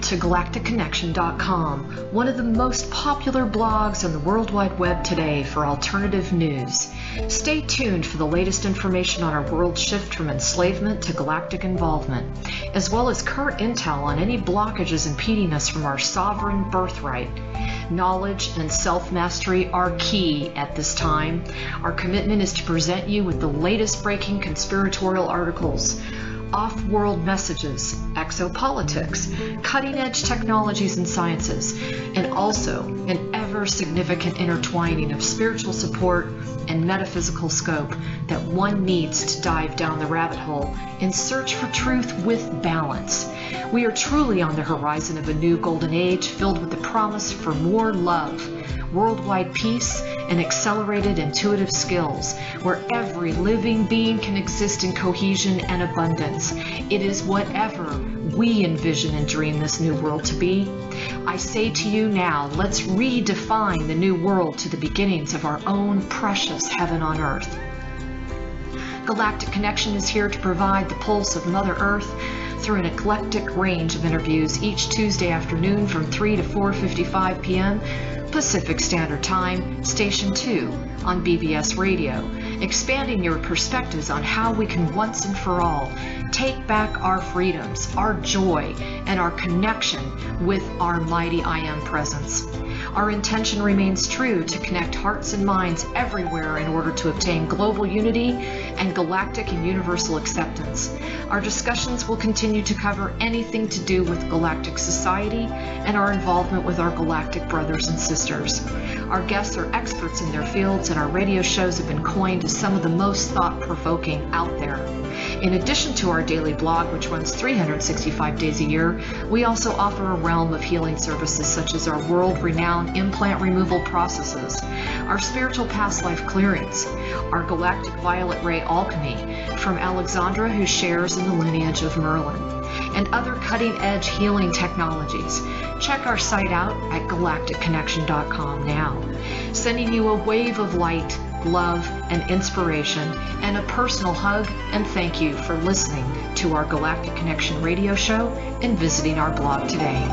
to GalacticConnection.com, one of the most popular blogs on the World Wide Web today for alternative news. Stay tuned for the latest information on our world shift from enslavement to galactic involvement, as well as current intel on any blockages impeding us from our sovereign birthright. Knowledge and self-mastery are key at this time. Our commitment is to present you with the latest breaking conspiratorial articles, off-world messages, exopolitics, cutting-edge technologies and sciences, and also an ever-significant intertwining of spiritual support and metaphysical scope that one needs to dive down the rabbit hole in search for truth with balance. We are truly on the horizon of a new golden age filled with the promise for more love, worldwide peace, and accelerated intuitive skills, where every living being can exist in cohesion and abundance. It is whatever we envision and dream this new world to be. I say to you now, let's redefine the new world to the beginnings of our own precious heaven on earth. Galactic Connection is here to provide the pulse of Mother Earth through an eclectic range of interviews each Tuesday afternoon from 3 to 4:55 p.m. Pacific Standard Time, Station 2 on BBS Radio, expanding your perspectives on how we can once and for all take back our freedoms, our joy, and our connection with our mighty I Am presence. Our intention remains true to connect hearts and minds everywhere in order to obtain global unity and galactic and universal acceptance. Our discussions will continue to cover anything to do with galactic society and our involvement with our galactic brothers and sisters. Our guests are experts in their fields, and our radio shows have been coined as some of the most thought-provoking out there. In addition to our daily blog, which runs 365 days a year, we also offer a realm of healing services such as our world-renowned implant removal processes, our spiritual past life clearings, our galactic violet ray alchemy from Alexandra, who shares in the lineage of Merlin, and other cutting-edge healing technologies. Check our site out at GalacticConnection.com now, sending you a wave of light, love, and inspiration, and a personal hug and thank you for listening to our Galactic Connection radio show and visiting our blog today.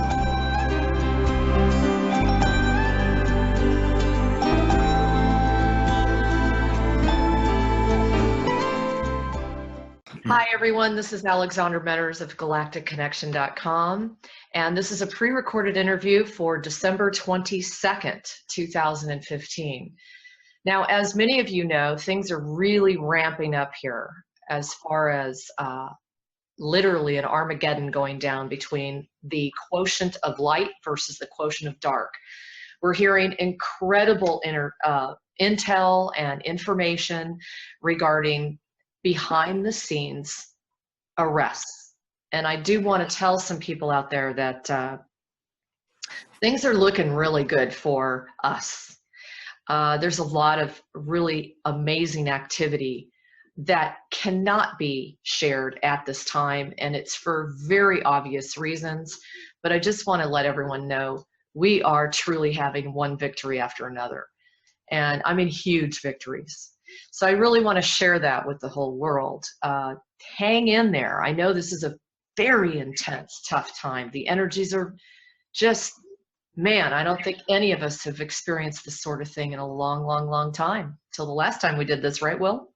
Hi everyone, this is Alexandra Meadors of GalacticConnection.com, and this is a pre-recorded interview for December 22nd, 2015. Now, as many of you know, things are really ramping up here as far as literally an Armageddon going down between the quotient of light versus the quotient of dark. We're hearing incredible intel and information regarding behind the scenes arrests. And I do want to tell some people out there that things are looking really good for us. There's a lot of really amazing activity that cannot be shared at this time, and it's for very obvious reasons. But I just want to let everyone know we are truly having one victory after another. And I mean huge victories. So I really want to share that with the whole world. Hang in there. I know this is a very intense, tough time. The energies are just, man, I don't think any of us have experienced this sort of thing in a long, long, long time. Till the last time we did this, right, Will?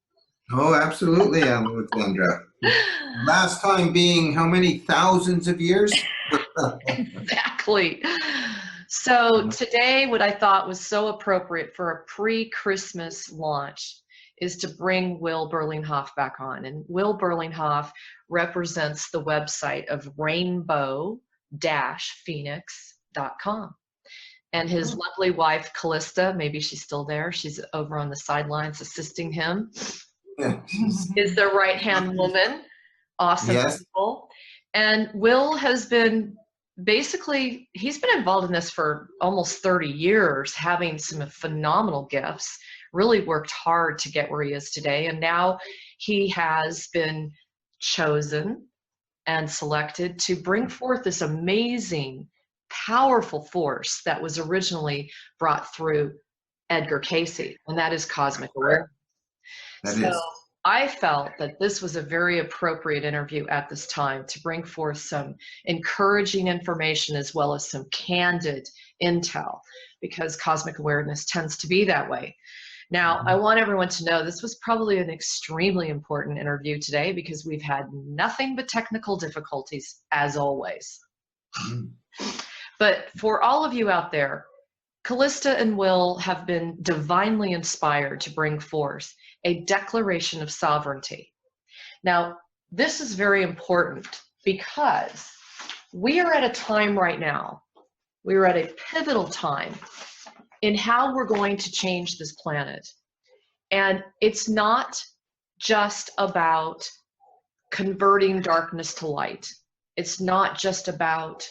Oh, absolutely, Alexandra. Last time being how many thousands of years? Exactly. So today, what I thought was so appropriate for a pre-Christmas launch is to bring Will Berlinghof back on. And Will Berlinghof represents the website of rainbow-phoenix.com. And his lovely wife, Callista, maybe she's still there, she's over on the sidelines assisting him, is the right-hand woman. Awesome people. And Will has been basically, he's been involved in this for almost 30 years, having some phenomenal gifts, really worked hard to get where he is today. And now he has been chosen and selected to bring forth this amazing, powerful force that was originally brought through Edgar Cayce, and that is cosmic awareness. I felt that this was a very appropriate interview at this time to bring forth some encouraging information as well as some candid intel, because cosmic awareness tends to be that way. Now, I want everyone to know this was probably an extremely important interview today because we've had nothing but technical difficulties, as always. But for all of you out there, Callista and Will have been divinely inspired to bring forth a declaration of sovereignty. Now, this is very important because we are at a time right now, we are at a pivotal time in how we're going to change this planet. And it's not just about converting darkness to light. It's not just about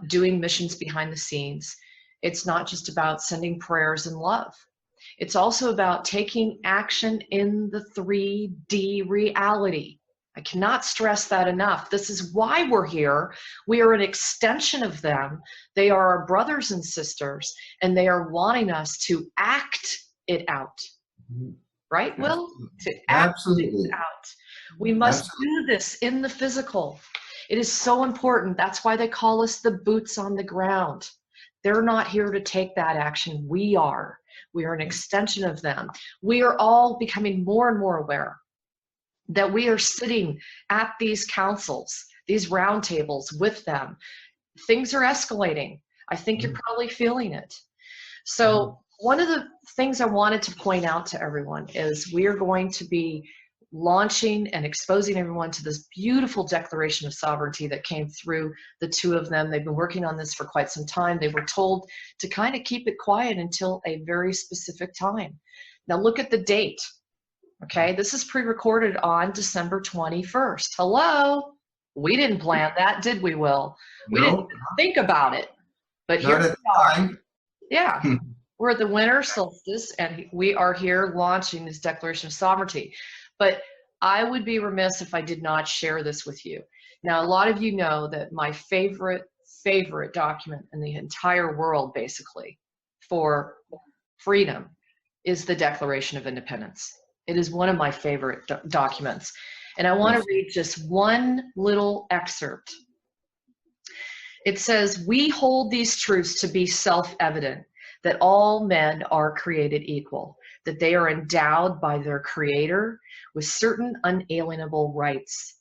doing missions behind the scenes. It's not just about sending prayers and love. It's also about taking action in the 3D reality. I cannot stress that enough. This is why we're here. We are an extension of them. They are our brothers and sisters, and they are wanting us to act it out. Right, Will? To act it out. We must do this in the physical. It is so important. That's why they call us the boots on the ground. They're not here to take that action. We are. We are an extension of them. We are all becoming more and more aware that we are sitting at these councils, these round tables with them. Things are escalating. I think you're probably feeling it. So one of the things I wanted to point out to everyone is we are going to be launching and exposing everyone to this beautiful declaration of sovereignty that came through the two of them. They've been working on this for quite some time. They were told to kind of keep it quiet until a very specific time. Now look at the date. Okay, this is pre-recorded on December 21st. Hello? We didn't plan that, did we, Will? We didn't think about it. But here we are. Yeah. We're at the winter solstice, and we are here launching this Declaration of Sovereignty. But I would be remiss if I did not share this with you. Now, a lot of you know that my favorite document in the entire world, basically, for freedom is the Declaration of Independence. It is one of my favorite documents. And I want to read just one little excerpt. It says, "We hold these truths to be self-evident, that all men are created equal, that they are endowed by their Creator with certain unalienable rights,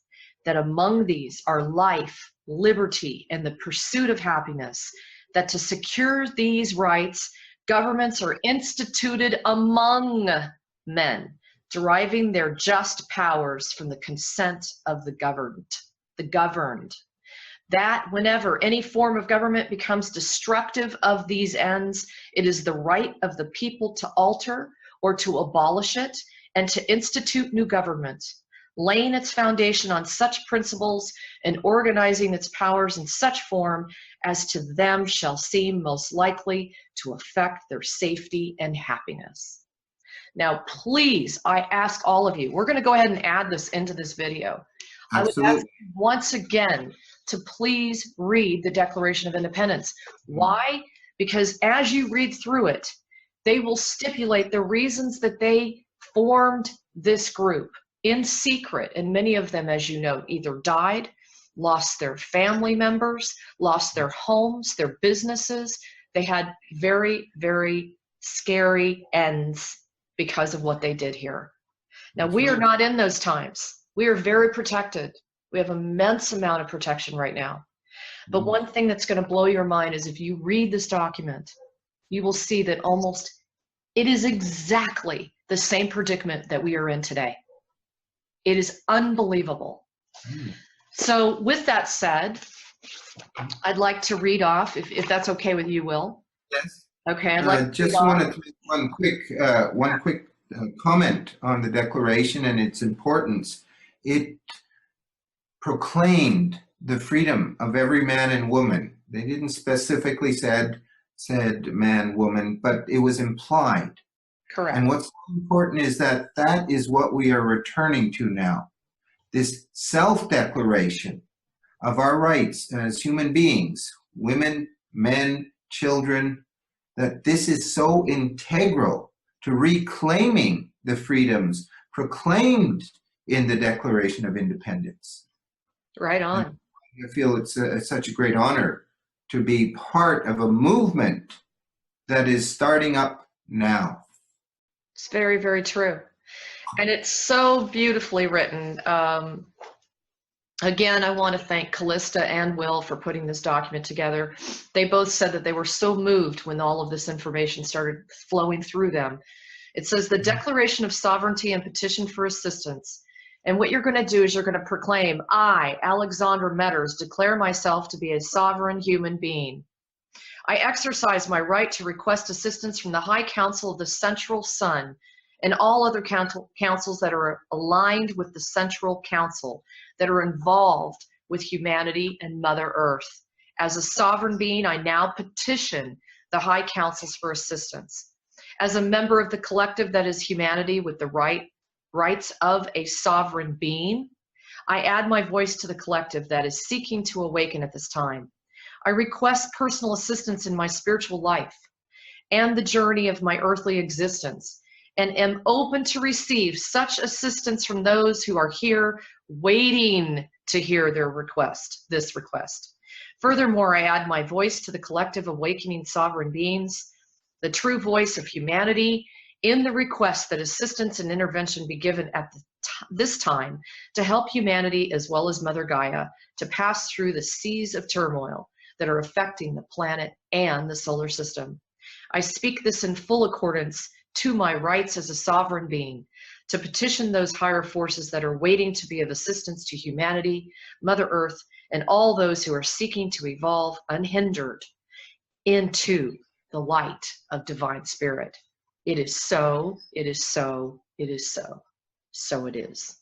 that among these are life, liberty, and the pursuit of happiness, that to secure these rights, governments are instituted among men, deriving their just powers from the consent of the governed, that whenever any form of government becomes destructive of these ends, it is the right of the people to alter or to abolish it and to institute new government, laying its foundation on such principles and organizing its powers in such form as to them shall seem most likely to affect their safety and happiness." Now, please, I ask all of you, we're going to go ahead and add this into this video. Absolutely. I would ask you once again to please read the Declaration of Independence. Why? Because as you read through it, they will stipulate the reasons that they formed this group in secret. And many of them, as you know, either died, lost their family members, lost their homes, their businesses. They had very, very scary ends because of what they did here. Now, we are not in those times. We are very protected. We have immense amount of protection right now. But one thing that's going to blow your mind is if you read this document, you will see that it is exactly the same predicament that we are in today. It is unbelievable. So with that said, I'd like to read off, if that's okay with you, Will. Yes. Okay, I'd like just wanted to make one quick comment on the Declaration and its importance. It proclaimed the freedom of every man and woman. They didn't specifically said man, woman, but it was implied. Correct. And what's important is that that is what we are returning to now. This self-declaration of our rights as human beings, women, men, children, that this is so integral to reclaiming the freedoms proclaimed in the Declaration of Independence. Right on. I feel it's such a great honor to be part of a movement that is starting up now. It's very, very true. And it's so beautifully written. Again, I want to thank Callista and Will for putting this document together. They both said that they were so moved when all of this information started flowing through them. It says the Declaration of Sovereignty and Petition for Assistance. And what you're going to do is you're going to proclaim, I, Alexandra Meadors, declare myself to be a sovereign human being. I exercise my right to request assistance from the High Council of the Central Sun and all other councils that are aligned with the Central Council that are involved with humanity and Mother Earth. As a sovereign being, I now petition the High Councils for assistance. As a member of the collective that is humanity with the rights of a sovereign being, I add my voice to the collective that is seeking to awaken at this time. I request personal assistance in my spiritual life and the journey of my earthly existence, and am open to receive such assistance from those who are here waiting to hear this request. Furthermore, I add my voice to the collective awakening sovereign beings, the true voice of humanity, in the request that assistance and intervention be given at this time to help humanity as well as Mother Gaia to pass through the seas of turmoil that are affecting the planet and the solar system. I speak this in full accordance to my rights as a sovereign being, to petition those higher forces that are waiting to be of assistance to humanity, Mother Earth, and all those who are seeking to evolve unhindered into the light of divine spirit. It is so, it is so, it is so. So it is.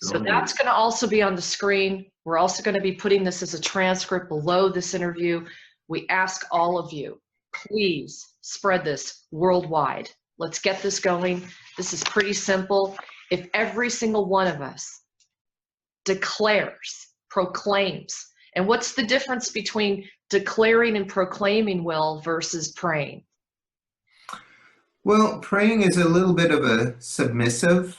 So that's going to also be on the screen. We're also going to be putting this as a transcript below this interview. We ask all of you, please spread this worldwide. Let's get this going. This is pretty simple. If every single one of us declares, proclaims, and what's the difference between declaring and proclaiming, Will, versus praying? Well, praying is a little bit of a submissive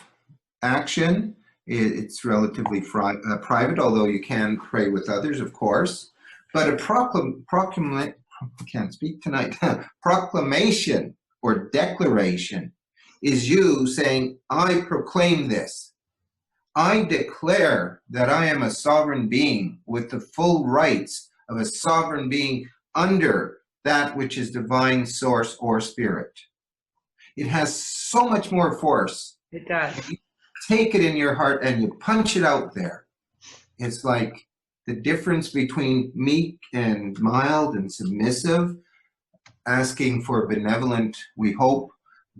action. It's relatively private, although you can pray with others, of course. But a proclamation or declaration is you saying, I proclaim this. I declare that I am a sovereign being with the full rights of a sovereign being under that which is divine source or spirit. It has so much more force. It does. You take it in your heart and you punch it out there. It's like the difference between meek and mild and submissive, asking for benevolent, we hope,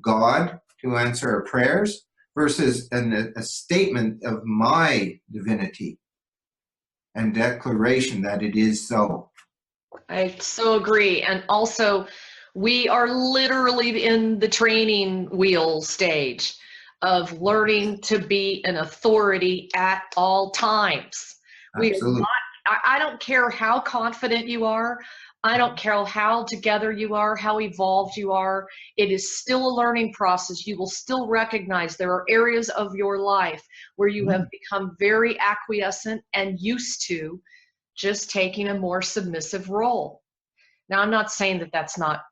God to answer our prayers, versus a statement of my divinity and declaration that it is so. I so agree. And also, we are literally in the training wheel stage of learning to be an authority at all times. Absolutely. I don't care how confident you are. I don't care how together you are, how evolved you are. It is still a learning process. You will still recognize there are areas of your life where you have become very acquiescent and used to just taking a more submissive role. Now, I'm not saying that that's not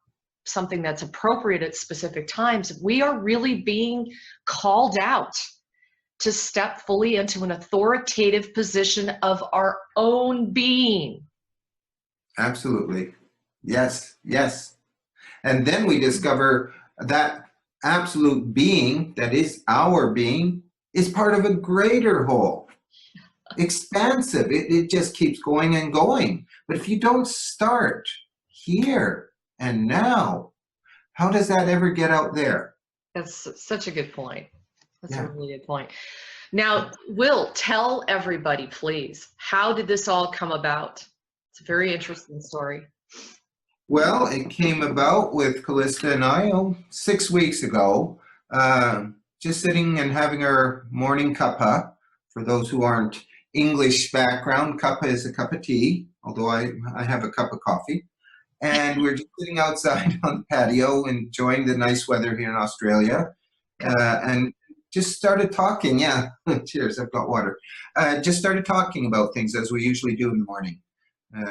something that's appropriate at specific times. We are really being called out to step fully into an authoritative position of our own being. Absolutely. Yes, yes. And then we discover that absolute being, that is our being, is part of a greater whole. Expansive. It just keeps going and going. But if you don't start here and now, how does that ever get out there? That's such a good point. That's a really good point. Now, Will, tell everybody, please, how did this all come about? It's a very interesting story. Well, it came about with Callista and I 6 weeks ago, just sitting and having our morning cuppa. For those who aren't English background, cuppa is a cup of tea, although I have a cup of coffee. And we're just sitting outside on the patio, enjoying the nice weather here in Australia, and just started talking. Yeah, cheers, I've got water. Just started talking about things as we usually do in the morning,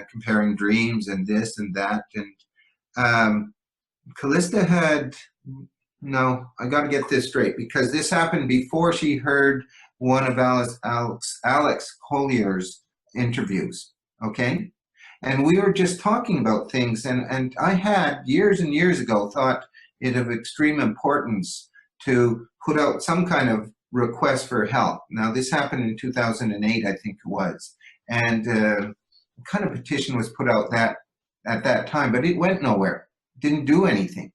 comparing dreams and this and that. And Callista had, no, I got to get this straight, because this happened before she heard one of Alex Collier's interviews, okay? And we were just talking about things, and I had, years and years ago, thought it of extreme importance to put out some kind of request for help. Now, this happened in 2008, I think it was, and a kind of petition was put out at that time, but it went nowhere, didn't do anything.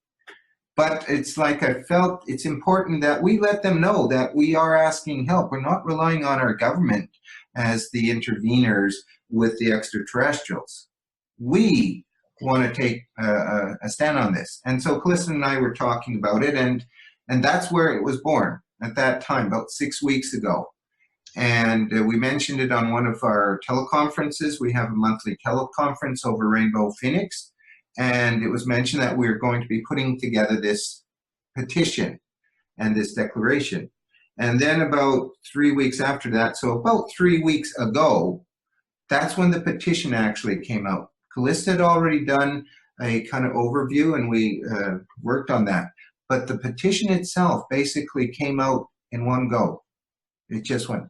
But it's like I felt it's important that we let them know that we are asking help. We're not relying on our government as the interveners with the extraterrestrials. We want to take a stand on this. And so Callista and I were talking about it, and that's where it was born at that time, about 6 weeks ago. And we mentioned it on one of our teleconferences. We have a monthly teleconference over Rainbow Phoenix. And it was mentioned that we are going to be putting together this petition and this declaration. And then about 3 weeks after that, so about 3 weeks ago, that's when the petition actually came out. Callista had already done a kind of overview, and we worked on that. But the petition itself basically came out in one go. It just went.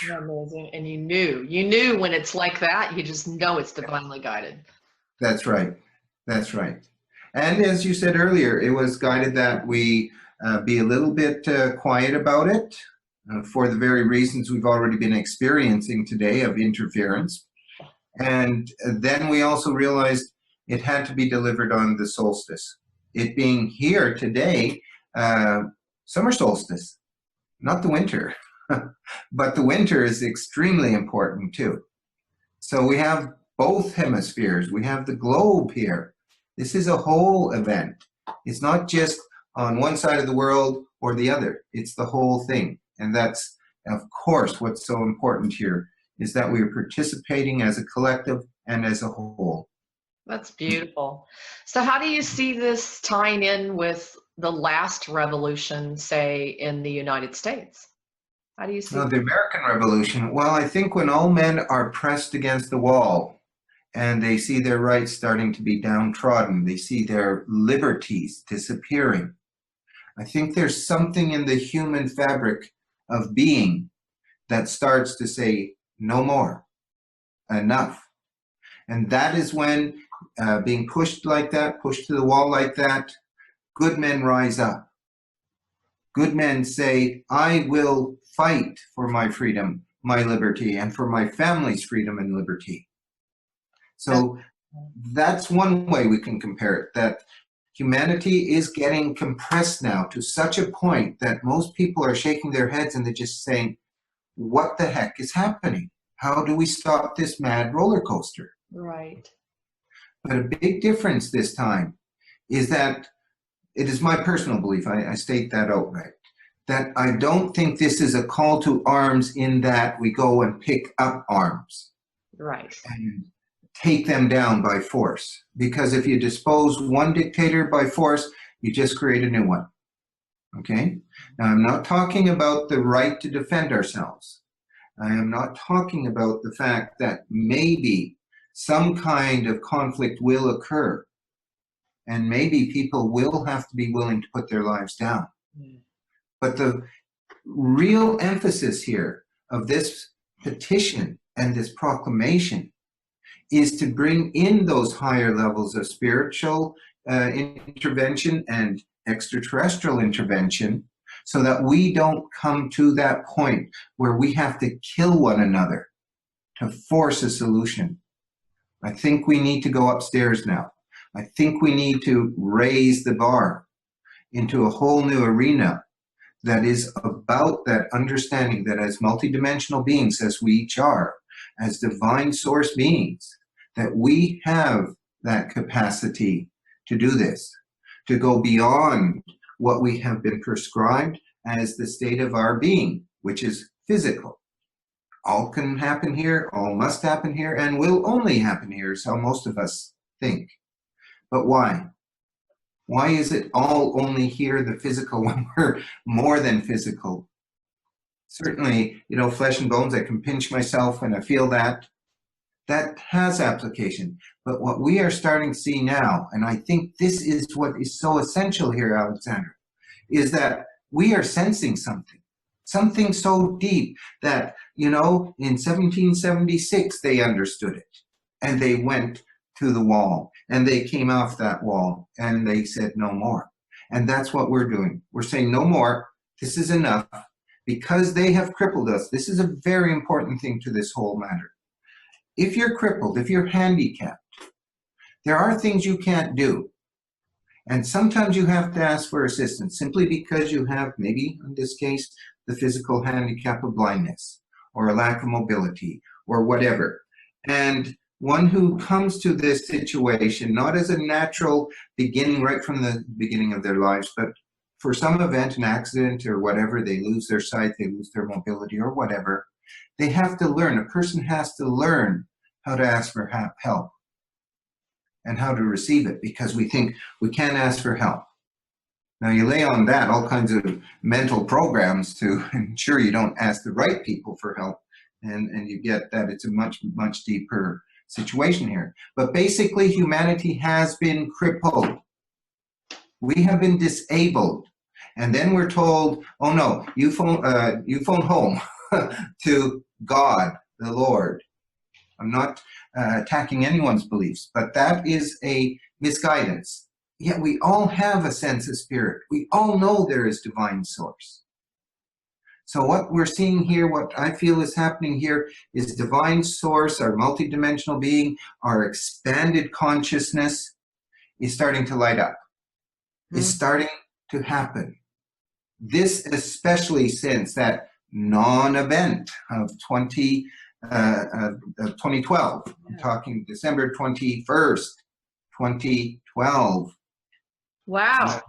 Amazing. And you knew when it's like that, you just know it's divinely guided. That's right. That's right. And as you said earlier, it was guided that we be a little bit quiet about it for the very reasons we've already been experiencing today of interference. And then we also realized it had to be delivered on the solstice. It being here today, summer solstice, not the winter, but the winter is extremely important too. So we have both hemispheres. We have the globe here. This is a whole event. It's not just on one side of the world or the other. It's the whole thing. And that's, of course, what's so important here is that we are participating as a collective and as a whole. That's beautiful. So how do you see this tying in with the last revolution, say, in the United States? How do you see the American Revolution? Well, I think when all men are pressed against the wall, and they see their rights starting to be downtrodden, they see their liberties disappearing. I think there's something in the human fabric of being that starts to say, no more, enough. And that is when being pushed like that, pushed to the wall like that, good men rise up. Good men say, I will fight for my freedom, my liberty, and for my family's freedom and liberty. So that's one way we can compare it, that humanity is getting compressed now to such a point that most people are shaking their heads and they're just saying, what the heck is happening? How do we stop this mad roller coaster? Right. But a big difference this time is that it is my personal belief, I state that outright, that I don't think this is a call to arms in that we go and pick up arms. Right. And take them down by force. Because if you dispose one dictator by force, you just create a new one. Okay? Now, I'm not talking about the right to defend ourselves. I am not talking about the fact that maybe some kind of conflict will occur, and maybe people will have to be willing to put their lives down. But the real emphasis here of this petition and this proclamation is to bring in those higher levels of spiritual intervention and extraterrestrial intervention so that we don't come to that point where we have to kill one another to force a solution. I think we need to go upstairs now. I think we need to raise the bar into a whole new arena that is about that understanding that as multidimensional beings, as we each are, as divine source beings, that we have that capacity to do this, to go beyond what we have been prescribed as the state of our being, which is physical. All can happen here, all must happen here, and will only happen here, is how most of us think. But why? Why is it all only here, the physical, when we're more than physical? certainly, you know, flesh and bones, I can pinch myself and I feel that. That has application. But what we are starting to see now, and I think this is what is so essential here, Alexandra, is that we are sensing something so deep that, you know, in 1776, they understood it. And they went to the wall, and they came off that wall, and they said no more. And that's what we're doing. We're saying no more. This is enough. Because they have crippled us. This is a very important thing to this whole matter. If you're crippled, if you're handicapped, there are things you can't do. And sometimes you have to ask for assistance simply because you have, maybe in this case, the physical handicap of blindness or a lack of mobility or whatever. And one who comes to this situation, not as a natural beginning right from the beginning of their lives, but for some event, an accident or whatever, they lose their sight, they lose their mobility or whatever, they have to learn, a person has to learn how to ask for help and how to receive it, because we think we can't ask for help. Now you lay on that all kinds of mental programs to ensure you don't ask the right people for help, and you get that it's a much, much deeper situation here. But basically humanity has been crippled. We have been disabled. And then we're told, oh no, you phone home to God, the Lord. I'm not attacking anyone's beliefs, but that is a misguidance. Yet we all have a sense of spirit. We all know there is divine source. So what we're seeing here, what I feel is happening here, is divine source, our multidimensional being, our expanded consciousness is starting to light up. Is starting to happen. This especially since that non-event of 2012. I'm talking December 21st, 2012. Wow.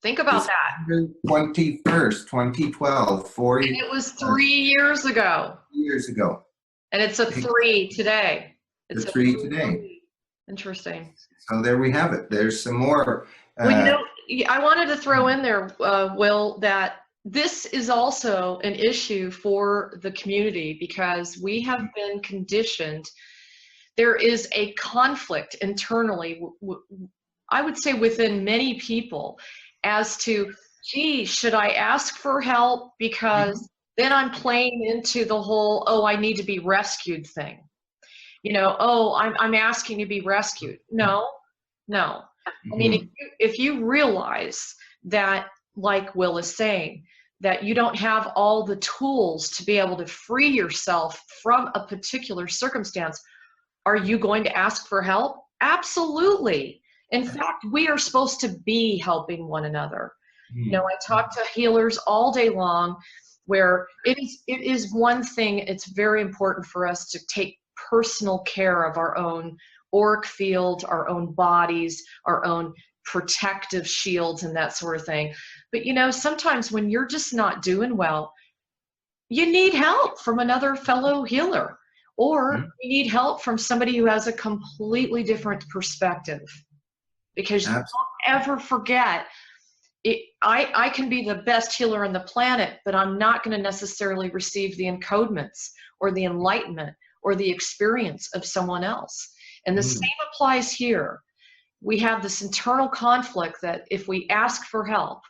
Think about December 21st, 2012. that. And it was 3 years ago. Years ago. And it's a 3 today. It's a 3 today. Interesting. So there we have it. There's some more. Well, you know, I wanted to throw in there, Will, that this is also an issue for the community because we have been conditioned. There is a conflict internally, I would say within many people, as to, gee, should I ask for help? Because then I'm playing into the whole, oh, I need to be rescued thing. You know, oh, I'm asking to be rescued. No. I mean, if you realize that, like Will is saying, that you don't have all the tools to be able to free yourself from a particular circumstance, are you going to ask for help? Absolutely. In fact, we are supposed to be helping one another. You know, I talk to healers all day long where it is one thing, it's very important for us to take personal care of our own auric field, our own bodies, our own protective shields and that sort of thing. But you know, sometimes when you're just not doing well, you need help from another fellow healer, or you need help from somebody who has a completely different perspective. Because don't ever forget, I can be the best healer on the planet, but I'm not going to necessarily receive the encodements or the enlightenment or the experience of someone else. And the same applies here. We have this internal conflict that if we ask for help,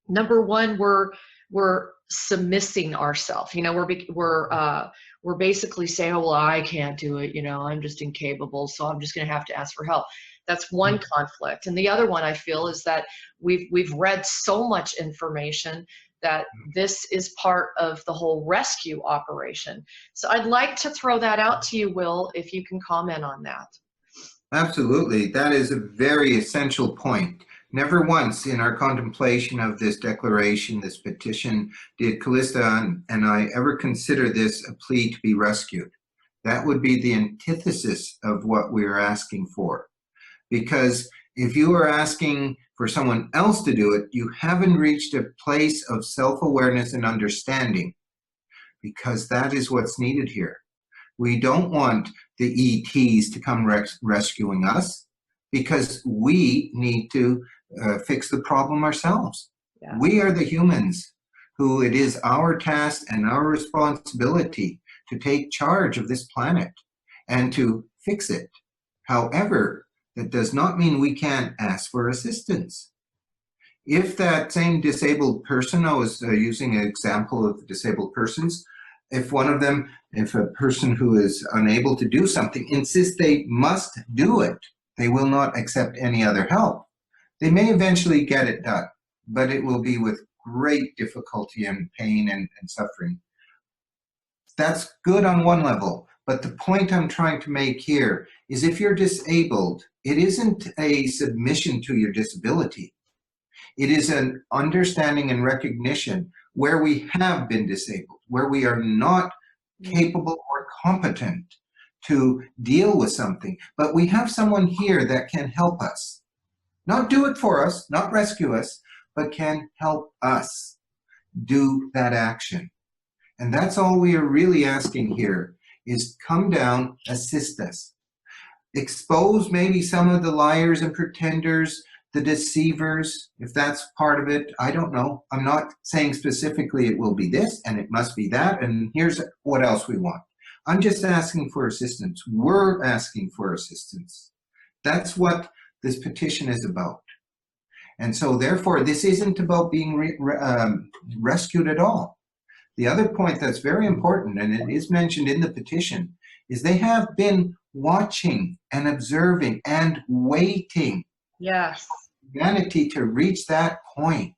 number one, we're submissing ourselves. You know, we're basically saying, oh, well, I can't do it. You know, I'm just incapable, so I'm just going to have to ask for help. That's one conflict. And the other one I feel is that we've read so much information that this is part of the whole rescue operation. So I'd like to throw that out to you, Will, if you can comment on that. Absolutely. That is a very essential point. Never once in our contemplation of this declaration, this petition, did Callista and I ever consider this a plea to be rescued. That would be the antithesis of what we are asking for. Because if you are asking for someone else to do it, you haven't reached a place of self-awareness and understanding, because that is what's needed here. We don't want the ETs to come rescuing us, because we need to fix the problem ourselves. Yeah. We are the humans who it is our task and our responsibility to take charge of this planet and to fix it. However, that does not mean we can't ask for assistance. If that same disabled person, I was using an example of disabled persons, if a person who is unable to do something insists they must do it, they will not accept any other help. They may eventually get it done, but it will be with great difficulty and pain and suffering. That's good on one level, but the point I'm trying to make here is if you're disabled, it isn't a submission to your disability. It is an understanding and recognition where we have been disabled, where we are not capable or competent to deal with something, but we have someone here that can help us. Not do it for us, not rescue us, but can help us do that action. And that's all we are really asking here is come down, assist us. Expose maybe some of the liars and pretenders, the deceivers, if that's part of it. I don't know. I'm not saying specifically it will be this and it must be that, and here's what else we want. I'm just asking for assistance. We're asking for assistance. That's what this petition is about. And so therefore, this isn't about being rescued at all. The other point that's very important, and it is mentioned in the petition, is they have been watching and observing and waiting. Yes. Humanity to reach that point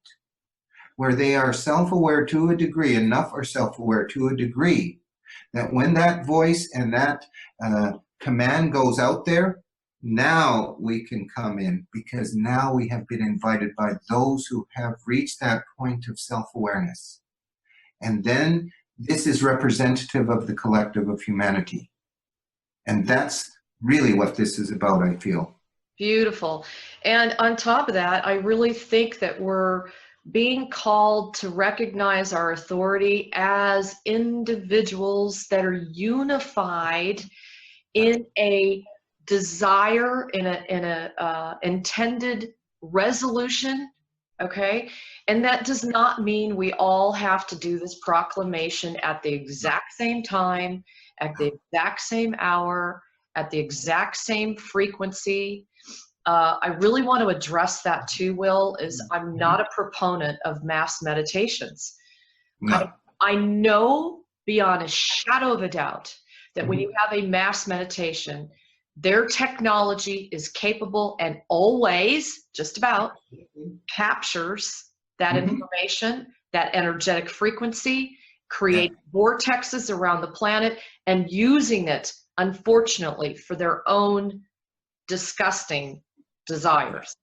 where they are self-aware to a degree, enough are self-aware to a degree, that when that voice and that command goes out there, now we can come in, because now we have been invited by those who have reached that point of self-awareness. And then this is representative of the collective of humanity. And that's really what this is about, I feel. Beautiful. And on top of that, I really think that we're being called to recognize our authority as individuals that are unified in a desire, in a intended resolution, okay? And that does not mean we all have to do this proclamation at the exact same time, at the exact same hour, at the exact same frequency. I really want to address that too, Will, is I'm not a proponent of mass meditations. No. I know beyond a shadow of a doubt that when you have a mass meditation, their technology is capable and always, just about, captures that information, that energetic frequency, create vortexes around the planet, and using it, unfortunately, for their own disgusting desires.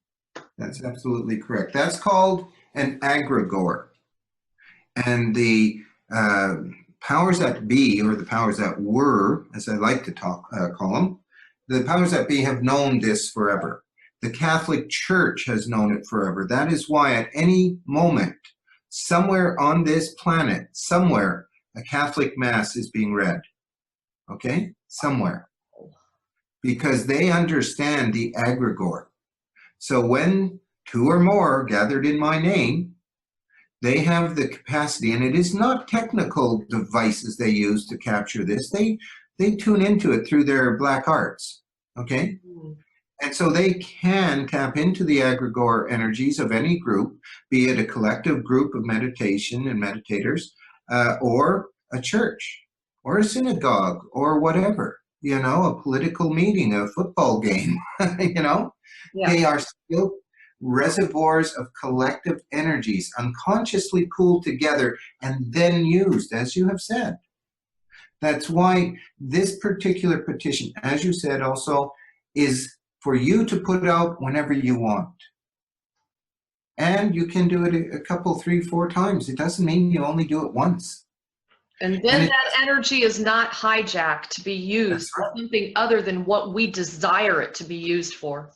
That's absolutely correct. That's called an egregore. And the powers that be, or the powers that were, as I like to call them, the powers that be have known this forever. The Catholic Church has known it forever. That is why at any moment, somewhere on this planet, somewhere, a Catholic Mass is being read. Okay? Somewhere. Because they understand the egregore. So when two or more gathered in my name, they have the capacity, and it is not technical devices they use to capture this. They tune into it through their black arts, okay? And so they can tap into the egregore energies of any group, be it a collective group of meditation and meditators, or a church, or a synagogue, or whatever, you know, a political meeting, a football game, you know? Yeah. They are still reservoirs of collective energies, unconsciously pooled together and then used, as you have said. That's why this particular petition, as you said also, is for you to put out whenever you want. And you can do it a couple, 3, 4 times. It doesn't mean you only do it once. And then that energy is not hijacked to be used for something other than what we desire it to be used for.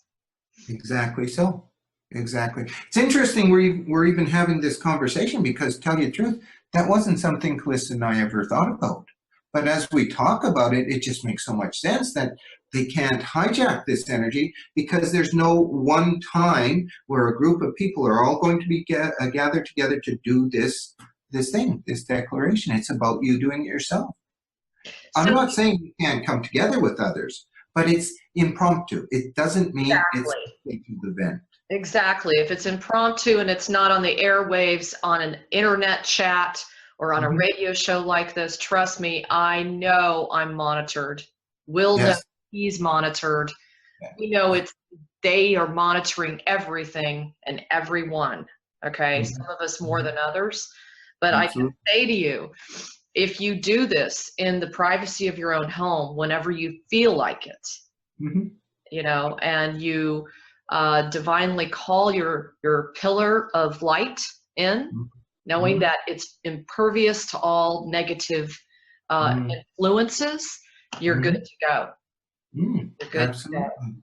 Exactly so. Exactly. It's interesting we're even having this conversation because, to tell you the truth, that wasn't something Callista and I ever thought about. But as we talk about it, it just makes so much sense that they can't hijack this energy because there's no one time where a group of people are all going to be gathered together to do this this thing, this declaration. It's about you doing it yourself. I'm not saying you can't come together with others, but it's impromptu. It doesn't mean it's a big event. Exactly. If it's impromptu and it's not on the airwaves, on an internet chat, or on a radio show like this, trust me, I know I'm monitored. Will know he's monitored. We know they are monitoring everything and everyone. Okay, some of us more than others. But I can say to you, if you do this in the privacy of your own home, whenever you feel like it, you know, and you divinely call your pillar of light in, knowing that it's impervious to all negative influences, you're good to go. You're good Absolutely. to go.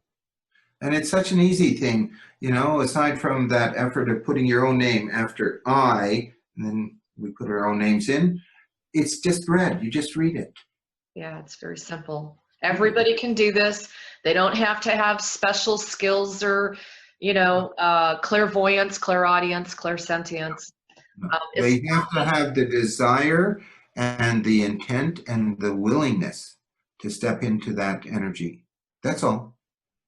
And it's such an easy thing, you know, aside from that effort of putting your own name after I, and then we put our own names in, it's just read. You just read it. Yeah, it's very simple. Everybody can do this. They don't have to have special skills or, you know, clairvoyance, clairaudience, clairsentience. They have to have the desire and the intent and the willingness to step into that energy. That's all.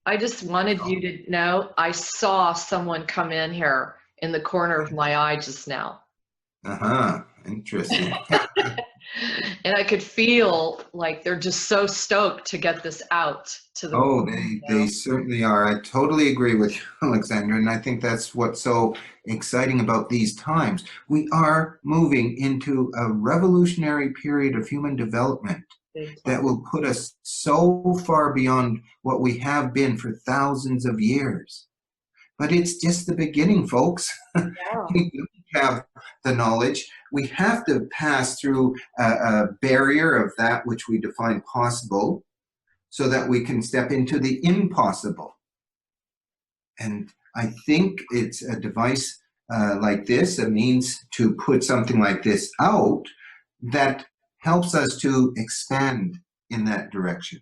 I just wanted you to know I saw someone come in here in the corner of my eye just now. Interesting. And I could feel like they're just so stoked to get this out to the world. They certainly are. I totally agree with you, Alexandra, and I think that's what's so exciting about these times. We are moving into a revolutionary period of human development that will put us so far beyond what we have been for thousands of years. But it's just the beginning, folks. We don't have the knowledge. We have to pass through a barrier of that which we define possible so that we can step into the impossible. And I think it's a device like this, a means to put something like this out that helps us to expand in that direction,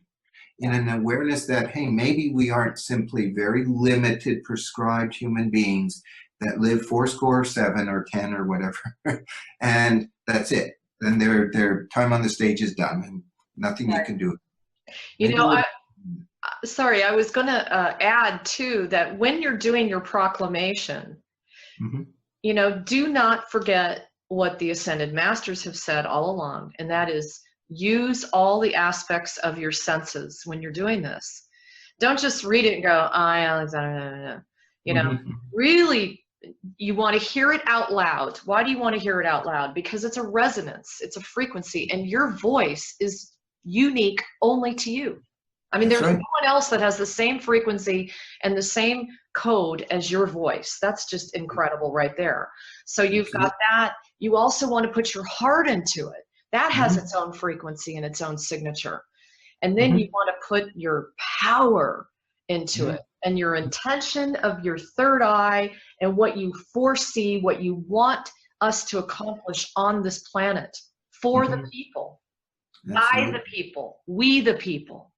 in an awareness that, hey, maybe we aren't simply very limited, prescribed human beings that live 7 or 10 or whatever, and that's it. Then their time on the stage is done, and nothing you can do. You know, sorry, I was going to add too that when you're doing your proclamation, you know, do not forget what the Ascended Masters have said all along, and that is use all the aspects of your senses when you're doing this. Don't just read it and go, I, Alexandra, you know, really, you want to hear it out loud. Why do you want to hear it out loud? Because it's a resonance, it's a frequency, and your voice is unique only to you. I mean, there's no one else that has the same frequency and the same code as your voice. That's just incredible right there. So you've got that. You also want to put your heart into it. That has its own frequency and its own signature. And then you want to put your power into it and your intention of your third eye and what you foresee, what you want us to accomplish on this planet for the people, by the people, we the people.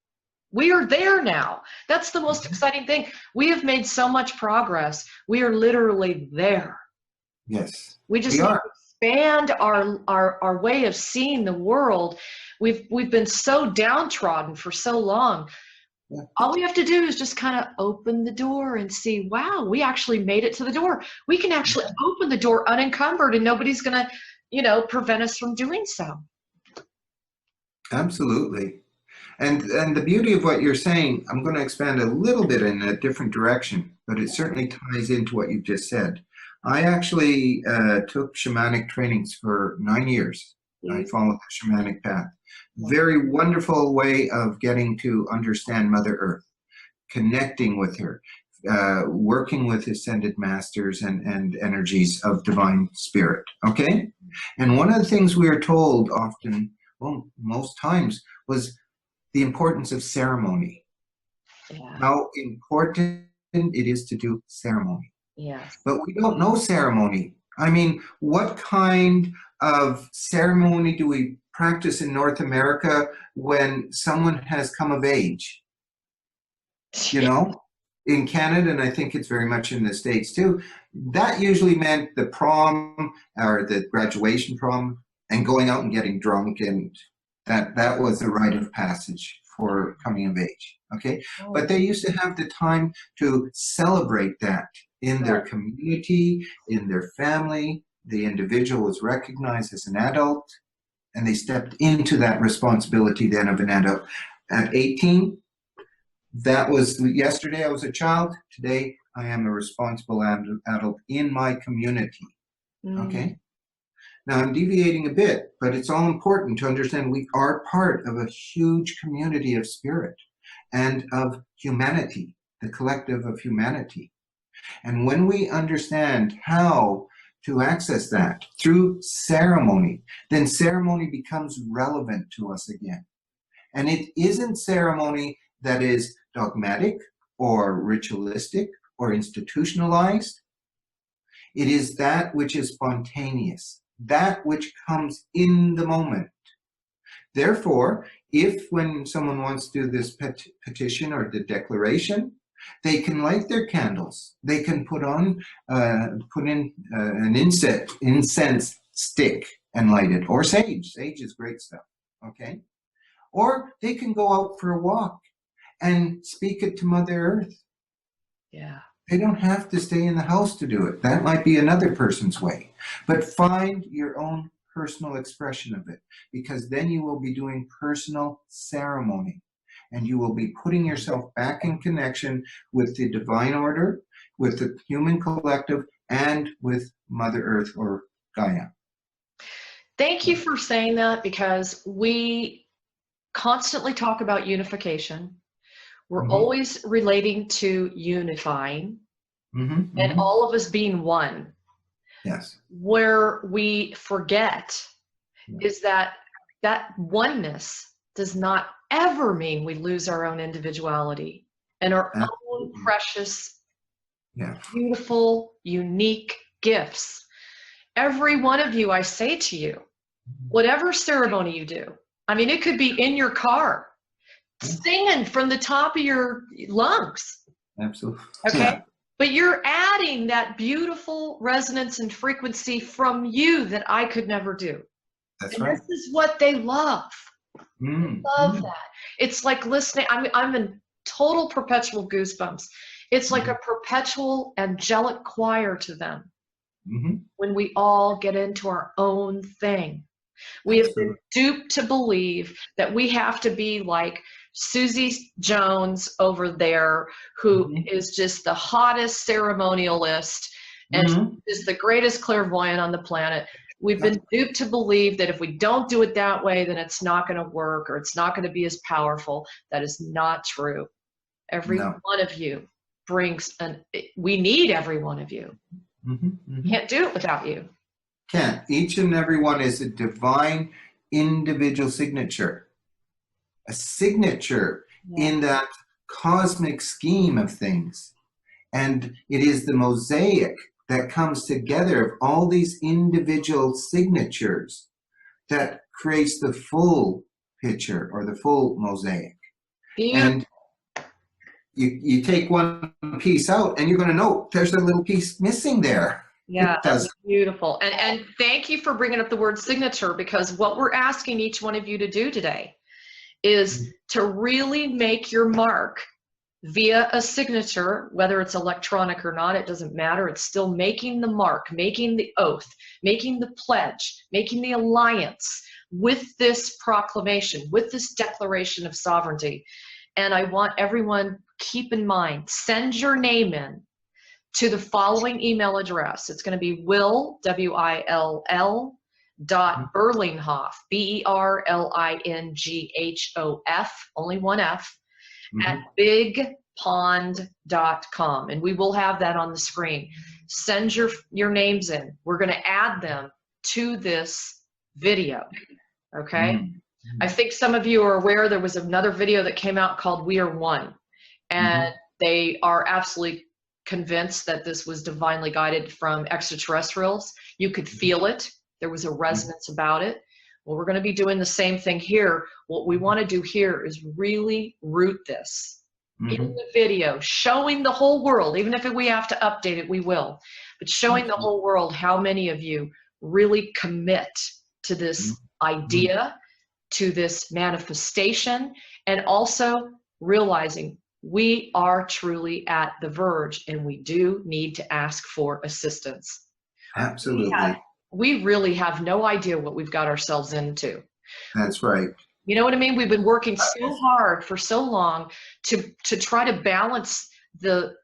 We are there now. That's the most exciting thing. We have made so much progress. We are literally there. Yes. We just need to expand our way of seeing the world. We've been so downtrodden for so long. All we have to do is just kind of open the door and see, wow, we actually made it to the door. We can actually open the door unencumbered and nobody's going to, you know, prevent us from doing so. Absolutely. And the beauty of what you're saying, I'm going to expand a little bit in a different direction, but it certainly ties into what you've just said. I actually took shamanic trainings for 9 years. I followed the shamanic path. Very wonderful way of getting to understand Mother Earth, connecting with her, working with ascended masters and energies of divine spirit, okay? And one of the things we are told often, well, most times, was the importance of ceremony. How important it is to do ceremony. Yes. But we don't know ceremony. I mean, what kind of ceremony do we practice in North America when someone has come of age? You know, in Canada, and I think it's very much in the States too, That usually meant the prom or the graduation prom and going out and getting drunk, and that was a rite of passage for coming of age. Okay, but they used to have the time to celebrate that in their community, in their family. The individual was recognized as an adult, and they stepped into that responsibility then of an adult. At 18, that was yesterday I was a child. Today I am a responsible adult in my community. Okay. Now I'm deviating a bit, but it's all important to understand we are part of a huge community of spirit and of humanity, the collective of humanity. And when we understand how to access that through ceremony, then ceremony becomes relevant to us again. And it isn't ceremony that is dogmatic or ritualistic or institutionalized. It is that which is spontaneous, that which comes in the moment. Therefore, if when someone wants to do this petition or the declaration, they can light their candles. They can put in an incense stick and light it, or sage. Sage is great stuff, okay? Or they can go out for a walk and speak it to Mother Earth. Yeah. They don't have to stay in the house to do it. That might be another person's way. But find your own personal expression of it, because then you will be doing personal ceremony. And you will be putting yourself back in connection with the divine order, with the human collective, and with Mother Earth or Gaia. Thank you for saying that, because we constantly talk about unification. We're always relating to unifying, and all of us being one. Yes. Where we forget is that oneness does not ever mean we lose our own individuality and our own precious, beautiful, unique gifts. Every one of you, I say to you, whatever ceremony you do, I mean, it could be in your car, singing from the top of your lungs. Absolutely. Okay. Yeah. But you're adding that beautiful resonance and frequency from you that I could never do. That's and right. This is what they love. They love that. It's like listening. I'm in total perpetual goosebumps. It's like a perpetual angelic choir to them when we all get into our own thing. We have been duped to believe that we have to be like Susie Jones over there, who is just the hottest ceremonialist and is the greatest clairvoyant on the planet. We've been duped to believe that if we don't do it that way, then it's not going to work or it's not going to be as powerful. That is not true. Every one of you brings we need every one of you. Can't do it without you. Can't. Each and every one is a divine individual signature. A signature in that cosmic scheme of things. And it is the mosaic that comes together of all these individual signatures that creates the full picture or the full mosaic. And you take one piece out and you're going to know there's a little piece missing there. Yeah, that's beautiful. And thank you for bringing up the word signature, because what we're asking each one of you to do today is to really make your mark via a signature, whether it's electronic or not, it doesn't matter. It's still making the mark, making the oath, making the pledge, making the alliance with this proclamation, with this declaration of sovereignty. And I want everyone, keep in mind, send your name in to the following email address. It's going to be Will, W-I-L-L, .Berlinghof, B-E-R-L-I-N-G-H-O-F, only one F, at bigpond.com. And we will have that on the screen. Send your names in. We're going to add them to this video. Okay? I think some of you are aware there was another video that came out called We Are One. And they are absolutely convinced that this was divinely guided from extraterrestrials. You could feel it. There was a resonance about it. Well, we're going to be doing the same thing here. What we want to do here is really root this in the video, showing the whole world, even if we have to update it, we will, but showing the whole world how many of you really commit to this idea, to this manifestation, and also realizing we are truly at the verge and we do need to ask for assistance. Absolutely. We really have no idea what we've got ourselves into. That's right. You know what I mean? We've been working so hard for so long to try to balance the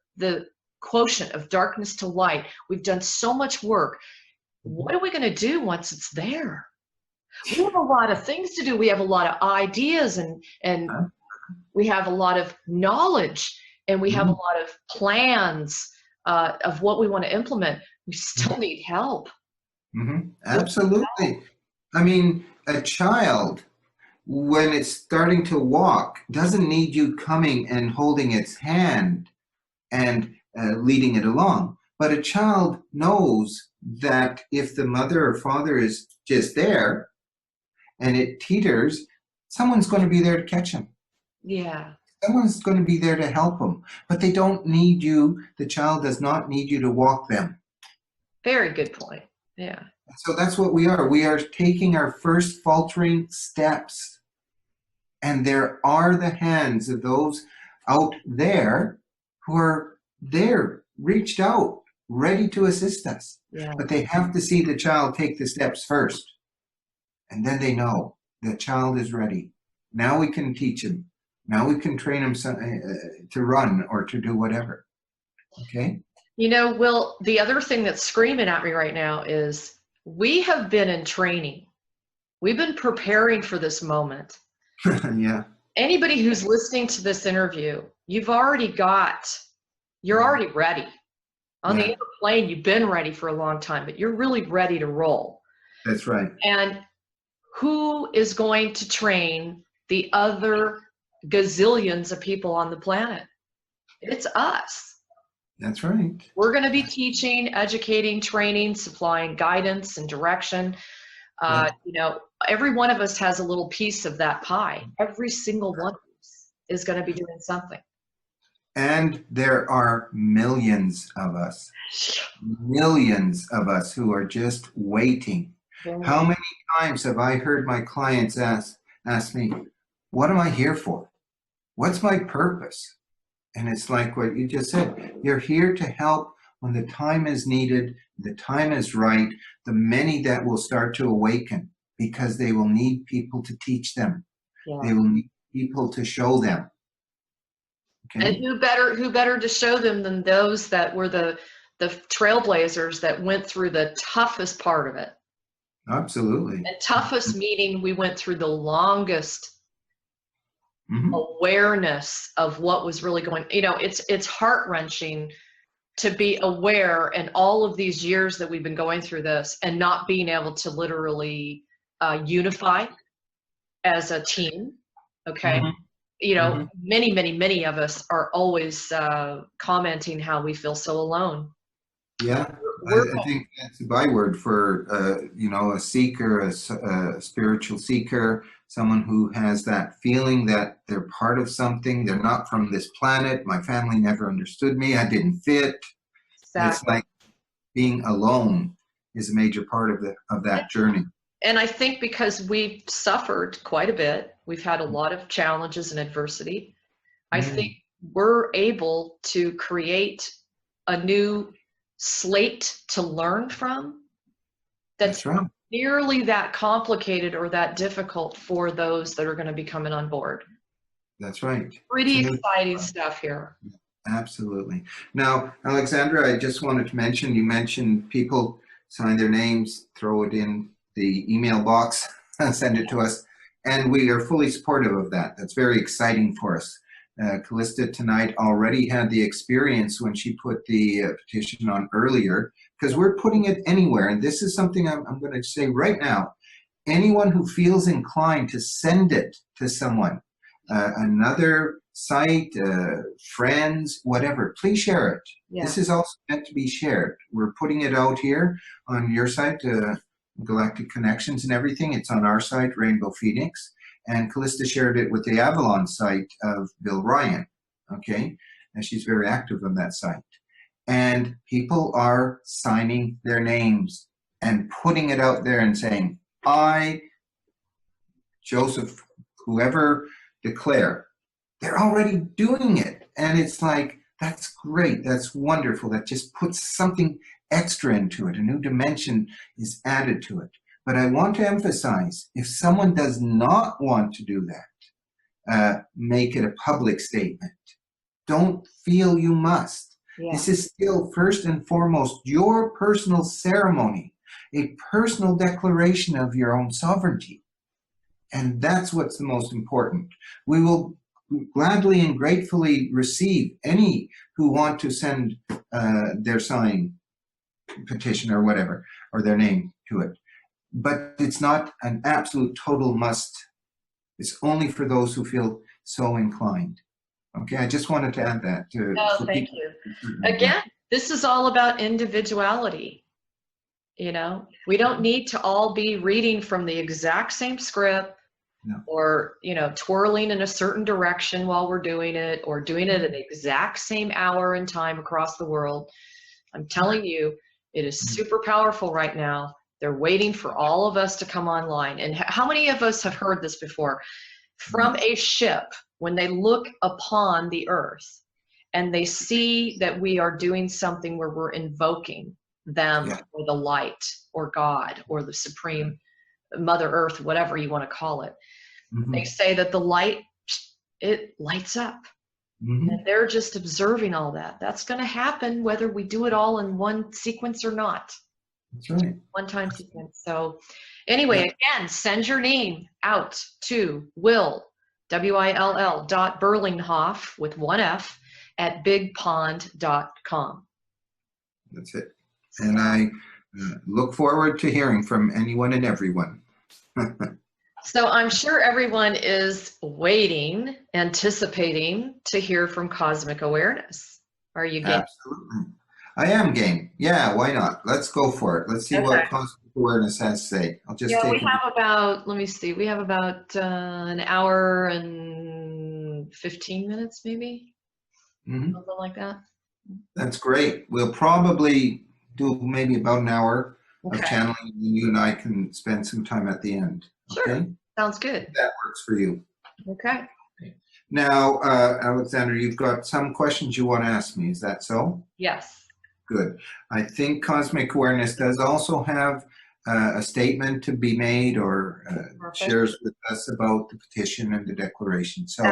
quotient of darkness to light. We've done so much work. What are we going to do once it's there? We have a lot of things to do. We have a lot of ideas and we have a lot of knowledge and we have a lot of plans of what we want to implement. We still need help. Absolutely. I mean, a child, when it's starting to walk, doesn't need you coming and holding its hand and leading it along. But a child knows that if the mother or father is just there and it teeters, someone's going to be there to catch him. Yeah. Someone's going to be there to help them. But they don't need you. The child does not need you to walk them. Very good point. Yeah. So that's what we are. We are taking our first faltering steps. And there are the hands of those out there who are there, reached out, ready to assist us. Yeah. But they have to see the child take the steps first. And then they know the child is ready. Now we can teach him. Now we can train him to run or to do whatever. Okay? You know, Will, the other thing that's screaming at me right now is we have been in training. We've been preparing for this moment. Yeah. Anybody who's listening to this interview, you're already ready. On the plane, you've been ready for a long time, but you're really ready to roll. That's right. And who is going to train the other gazillions of people on the planet? It's us. That's right. We're going to be teaching, educating, training, supplying guidance and direction. You know, every one of us has a little piece of that pie. Every single one of us is going to be doing something. And there are millions of us who are just waiting. How many times have I heard my clients ask me, what am I here for? What's my purpose? And it's like what you just said. You're here to help when the time is needed, the time is right, the many that will start to awaken because they will need people to teach them. Yeah. They will need people to show them. Okay? And who better to show them than those that were the trailblazers that went through the toughest part of it. Absolutely. And toughest meaning we went through the longest awareness of what was really going. You know, it's heart-wrenching to be aware in all of these years that we've been going through this and not being able to literally unify as a team. Okay. You know, many of us are always commenting how we feel so alone. Yeah, I think that's a byword for, you know, a seeker, a spiritual seeker, someone who has that feeling that they're part of something. They're not from this planet. My family never understood me. I didn't fit. Exactly. It's like being alone is a major part of that journey. And I think because we've suffered quite a bit, we've had a lot of challenges and adversity. I think we're able to create a new slate to learn from that's not nearly that complicated or that difficult for those that are going to be coming on board. That's right. Pretty exciting stuff here. Absolutely. Now, Alexandra, I just wanted to mention, you mentioned people sign their names, throw it in the email box, send it to us, and we are fully supportive of that. That's very exciting for us. Callista tonight already had the experience when she put the petition on earlier, because we're putting it anywhere. And this is something I'm going to say right now. Anyone who feels inclined to send it to someone, another site, friends, whatever, please share it. Yeah. This is also meant to be shared. We're putting it out here on your site, Galactic Connections and everything. It's on our site, Rainbow Phoenix. And Callista shared it with the Avalon site of Bill Ryan. okay? And she's very active on that site. And people are signing their names and putting it out there and saying, I, Joseph, whoever, declare. They're already doing it. And it's like, that's great. That's wonderful. That just puts something extra into it. A new dimension is added to it. But I want to emphasize, if someone does not want to do that, make it a public statement. Don't feel you must. Yeah. This is still first and foremost your personal ceremony, a personal declaration of your own sovereignty. And that's what's the most important. We will gladly and gratefully receive any who want to send their signed petition or whatever, or their name to it. But it's not an absolute total must. It's only for those who feel so inclined. Okay, I just wanted to add that. Thank you. Again, this is all about individuality. You know, we don't need to all be reading from the exact same script, no. Or, you know, twirling in a certain direction while we're doing it, or doing it at the exact same hour and time across the world. I'm telling you, it is super powerful right now. They're waiting for all of us to come online. And how many of us have heard this before? From a ship, when they look upon the earth and they see that we are doing something where we're invoking them, or the light or God or the supreme Mother Earth, whatever you want to call it, they say that the light, it lights up. And they're just observing all that. That's going to happen whether we do it all in one sequence or not. That's right. One time sequence. So anyway, again, send your name out to Will, WILL .Berlinghof with one F at bigpond.com. That's it. And I look forward to hearing from anyone and everyone. So I'm sure everyone is waiting, anticipating to hear from Cosmic Awareness. Are you game? Absolutely. I am game. Yeah, why not? Let's go for it. Let's see what Cosmic Awareness has to say. I'll just take we have about, let me see, we have about an hour and 15 minutes maybe, something like that. That's great. We'll probably do maybe about an hour of channeling, and you and I can spend some time at the end. Sure. Okay? Sounds good. If that works for you. Okay. Now, Alexandra, you've got some questions you want to ask me. Is that so? Yes. Good. I think Cosmic Awareness does also have a statement to be made, or shares with us about the petition and the declaration. So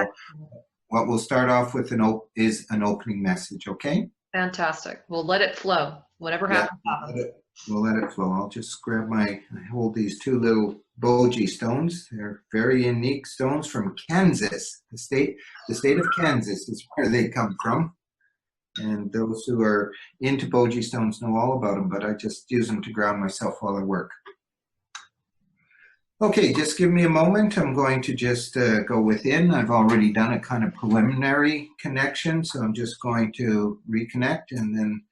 what we'll start off with is an opening message, okay? Fantastic. We'll let it flow. Whatever happens, happens. We'll let it flow. I'll just grab I hold these two little boji stones. They're very unique stones from Kansas. The state of Kansas is where they come from. And those who are into boji stones know all about them, but I just use them to ground myself while I work. Okay, just give me a moment. I'm going to just go within. I've already done a kind of preliminary connection, so I'm just going to reconnect, and then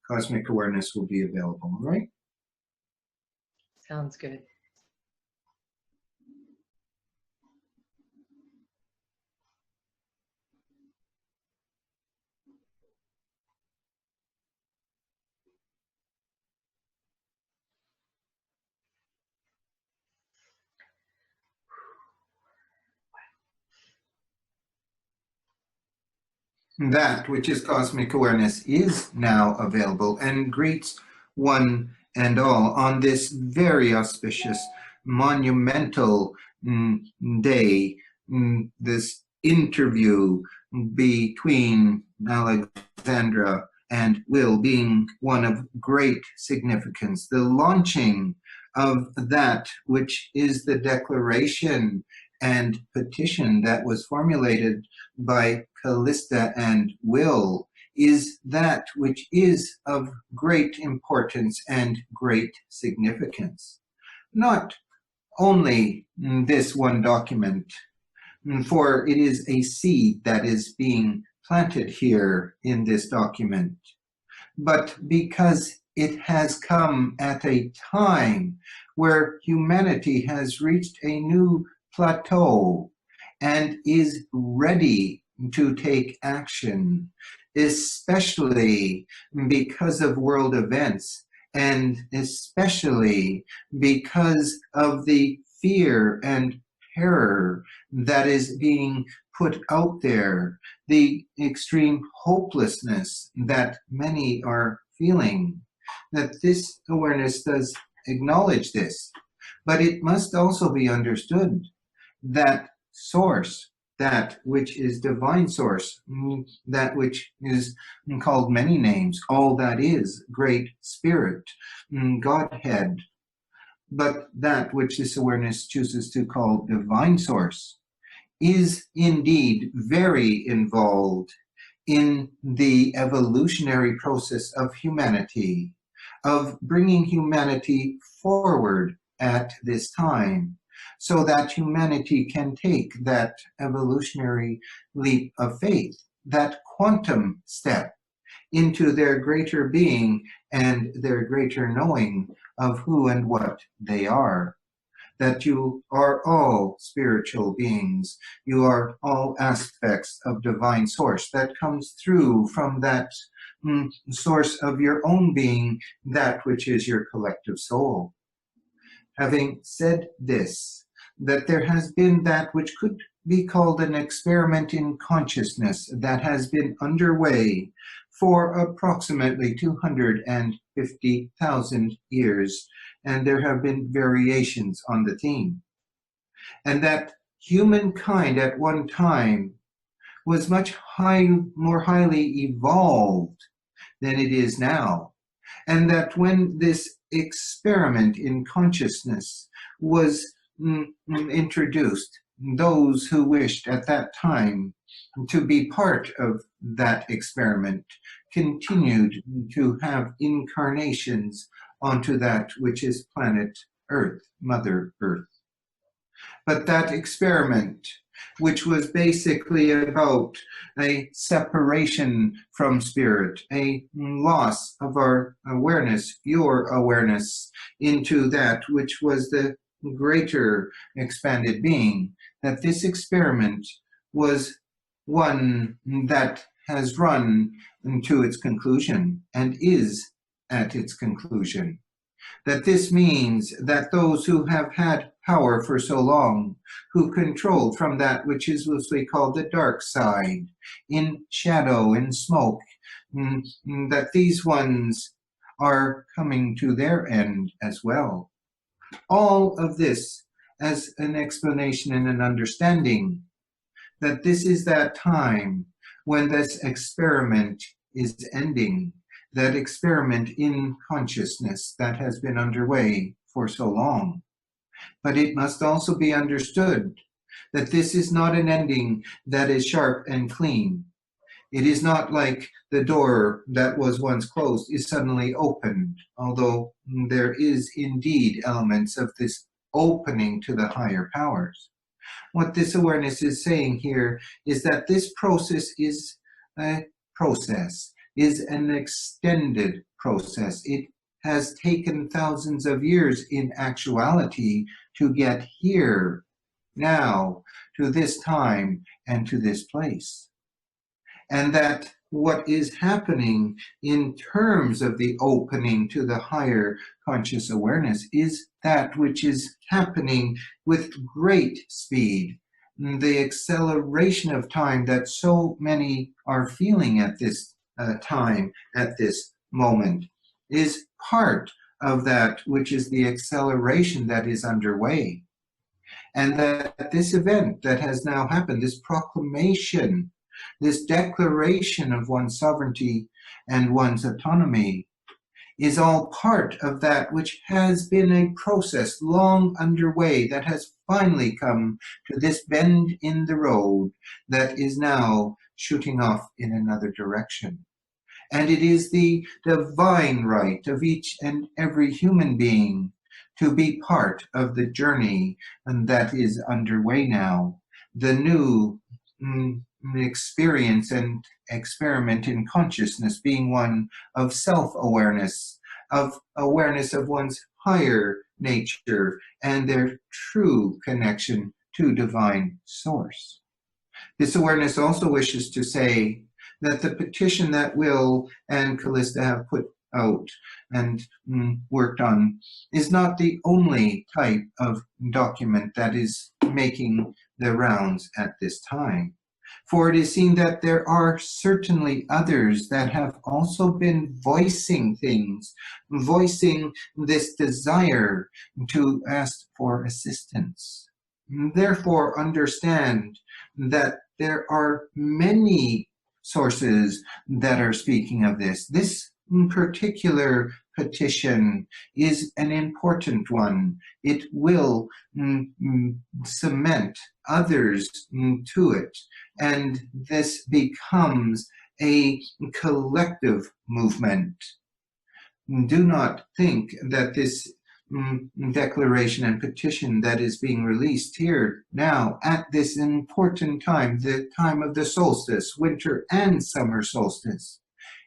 Cosmic Awareness will be available, all right? Sounds good. That which is Cosmic Awareness is now available and greets one and all on this very auspicious, monumental day, this interview between Alexandra and Will being one of great significance, the launching of that which is the declaration and petition that was formulated by Callista and Will, is that which is of great importance and great significance. Not only this one document, for it is a seed that is being planted here in this document, but because it has come at a time where humanity has reached a new plateau and is ready to take action, especially because of world events, and especially because of the fear and terror that is being put out there, the extreme hopelessness that many are feeling, that this awareness does acknowledge this. But it must also be understood that source, that which is divine source, that which is called many names, all that is, great spirit, Godhead, but that which this awareness chooses to call divine source is indeed very involved in the evolutionary process of humanity, of bringing humanity forward at this time, so that humanity can take that evolutionary leap of faith, that quantum step into their greater being and their greater knowing of who and what they are. That you are all spiritual beings. You are all aspects of divine source that comes through from that source of your own being, that which is your collective soul. Having said this, that there has been that which could be called an experiment in consciousness that has been underway for approximately 250,000 years, and there have been variations on the theme. And that humankind at one time was much more highly evolved than it is now. And that when this experiment in consciousness was introduced, those who wished at that time to be part of that experiment continued to have incarnations onto that which is planet Earth, Mother Earth. But that experiment, which was basically about a separation from spirit, a loss of our awareness, your awareness, into that which was the greater expanded being, that this experiment was one that has run to its conclusion and is at its conclusion. That this means that those who have had power for so long, who controlled from that which is loosely called the dark side, in shadow, in smoke, that these ones are coming to their end as well. All of this as an explanation and an understanding that this is that time when this experiment is ending, that experiment in consciousness that has been underway for so long. But it must also be understood that this is not an ending that is sharp and clean. It is not like the door that was once closed is suddenly opened, although there is indeed elements of this opening to the higher powers. What this awareness is saying here is that this process is an extended process. It has taken thousands of years in actuality to get here, now, to this time and to this place. And that what is happening in terms of the opening to the higher conscious awareness is that which is happening with great speed. The acceleration of time that so many are feeling at this time, at this moment, is part of that which is the acceleration that is underway. And that this event that has now happened, this proclamation, this declaration of one's sovereignty and one's autonomy, is all part of that which has been a process long underway that has finally come to this bend in the road that is now shooting off in another direction. And it is the divine right of each and every human being to be part of the journey that is underway now, the new experience and experiment in consciousness being one of self-awareness, of awareness of one's higher nature and their true connection to divine source. This awareness also wishes to say that the petition that Will and Callista have put out and worked on is not the only type of document that is making the rounds at this time. For it is seen that there are certainly others that have also been voicing things, voicing this desire to ask for assistance. Therefore, understand that there are many sources that are speaking of this. This particular petition is an important one. It will cement others to it, and this becomes a collective movement. Do not think that this declaration and petition that is being released here now at this important time, the time of the solstice, winter and summer solstice,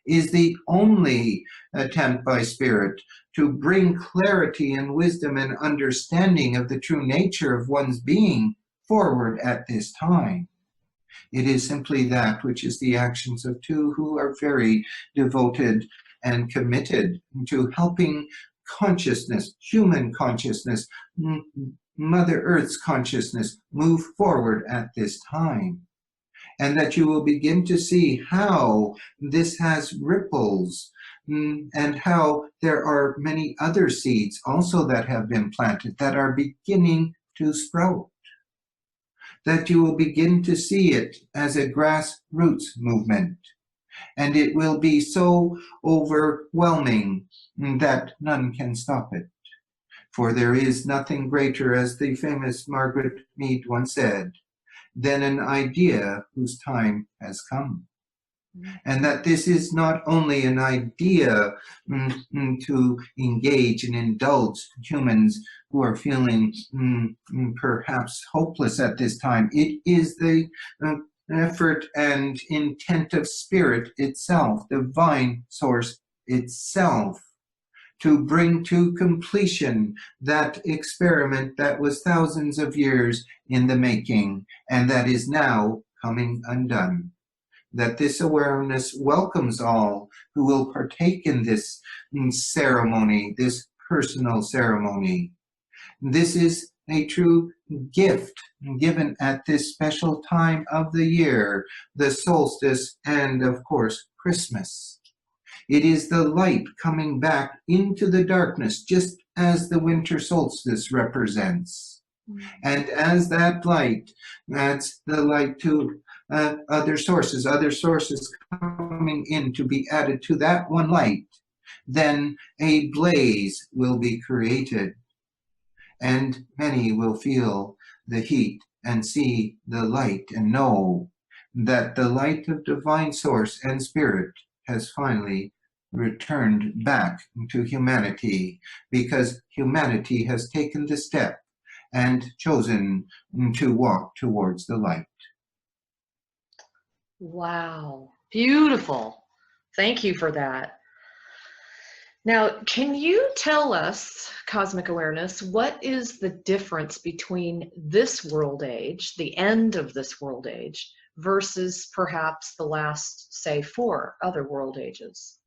is the only attempt by Spirit to bring clarity and wisdom and understanding of the true nature of one's being forward at this time. It is simply that which is the actions of two who are very devoted and committed to helping consciousness, human consciousness, Mother Earth's consciousness move forward at this time. And that you will begin to see how this has ripples and how there are many other seeds also that have been planted that are beginning to sprout. That you will begin to see it as a grassroots movement. And it will be so overwhelming that none can stop it. For there is nothing greater, as the famous Margaret Mead once said, than an idea whose time has come. And that this is not only an idea to engage and indulge humans who are feeling perhaps hopeless at this time. It is the effort and intent of Spirit itself, divine source itself, to bring to completion that experiment that was thousands of years in the making and that is now coming undone. That this awareness welcomes all who will partake in this ceremony, this personal ceremony. This is a true gift given at this special time of the year, the solstice and, of course, Christmas. It is the light coming back into the darkness, just as the winter solstice represents. And as that light, that's the light to other sources coming in to be added to that one light, then a blaze will be created. And many will feel the heat and see the light and know that the light of divine source and Spirit has finally returned back to humanity, because humanity has taken the step and chosen to walk towards the light. Wow, beautiful. Thank you for that. Now, can you tell us, Cosmic Awareness, what is the difference between this world age, the end of this world age, versus perhaps the last, say, 4 other world ages?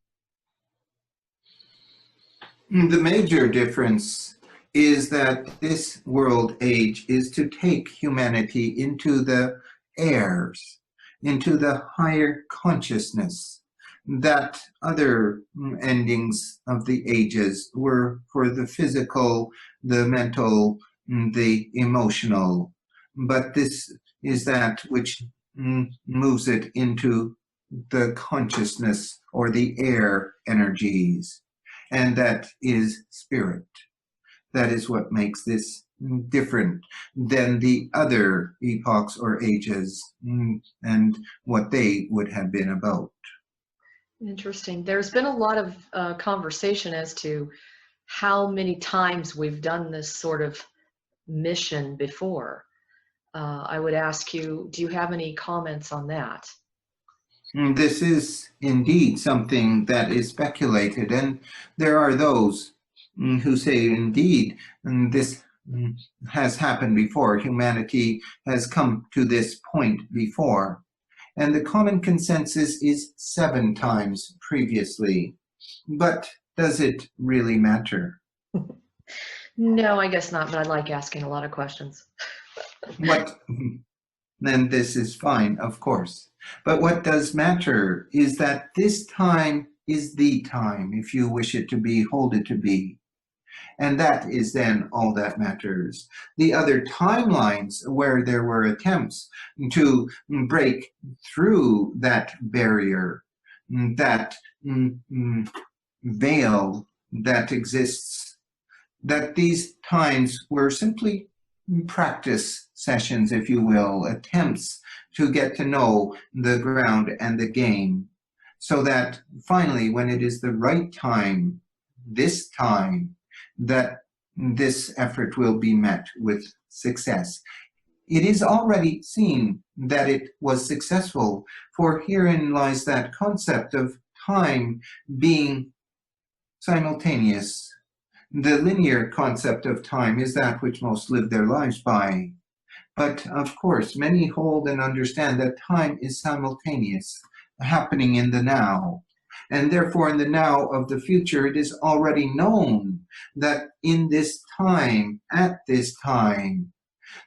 The major difference is that this world age is to take humanity into the airs, into the higher consciousness, that other endings of the ages were for the physical, the mental, the emotional. But this is that which moves it into the consciousness or the air energies. And that is Spirit. That is what makes this different than the other epochs or ages and what they would have been about. Interesting. There's been a lot of conversation as to how many times we've done this sort of mission before. I would ask you, do you have any comments on that? This is indeed something that is speculated, and there are those who say indeed this has happened before. Humanity has come to this point before. And the common consensus is 7 times previously. But does it really matter? No, I guess not, but I like asking a lot of questions. Then this is fine, of course. But what does matter is that this time is the time, if you wish it to be, hold it to be. And that is then all that matters. The other timelines where there were attempts to break through that barrier, that veil that exists, that these times were simply practice sessions, if you will, attempts to get to know the ground and the game, so that finally, when it is the right time, this time, that this effort will be met with success. It is already seen that it was successful, for herein lies that concept of time being simultaneous. The linear concept of time is that which most live their lives by. But of course, many hold and understand that time is simultaneous, happening in the now. And therefore, in the now of the future, it is already known that in this time, at this time,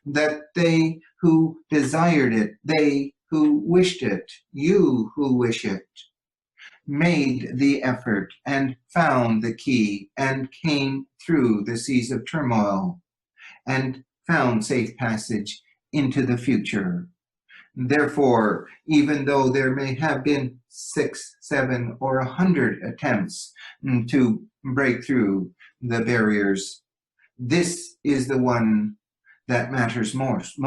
that they who desired it, they who wished it, you who wish it, made the effort and found the key and came through the seas of turmoil and found safe passage into the future. Therefore, even though there may have been 6, 7, or 100 attempts to break through the barriers, this is the one that matters most,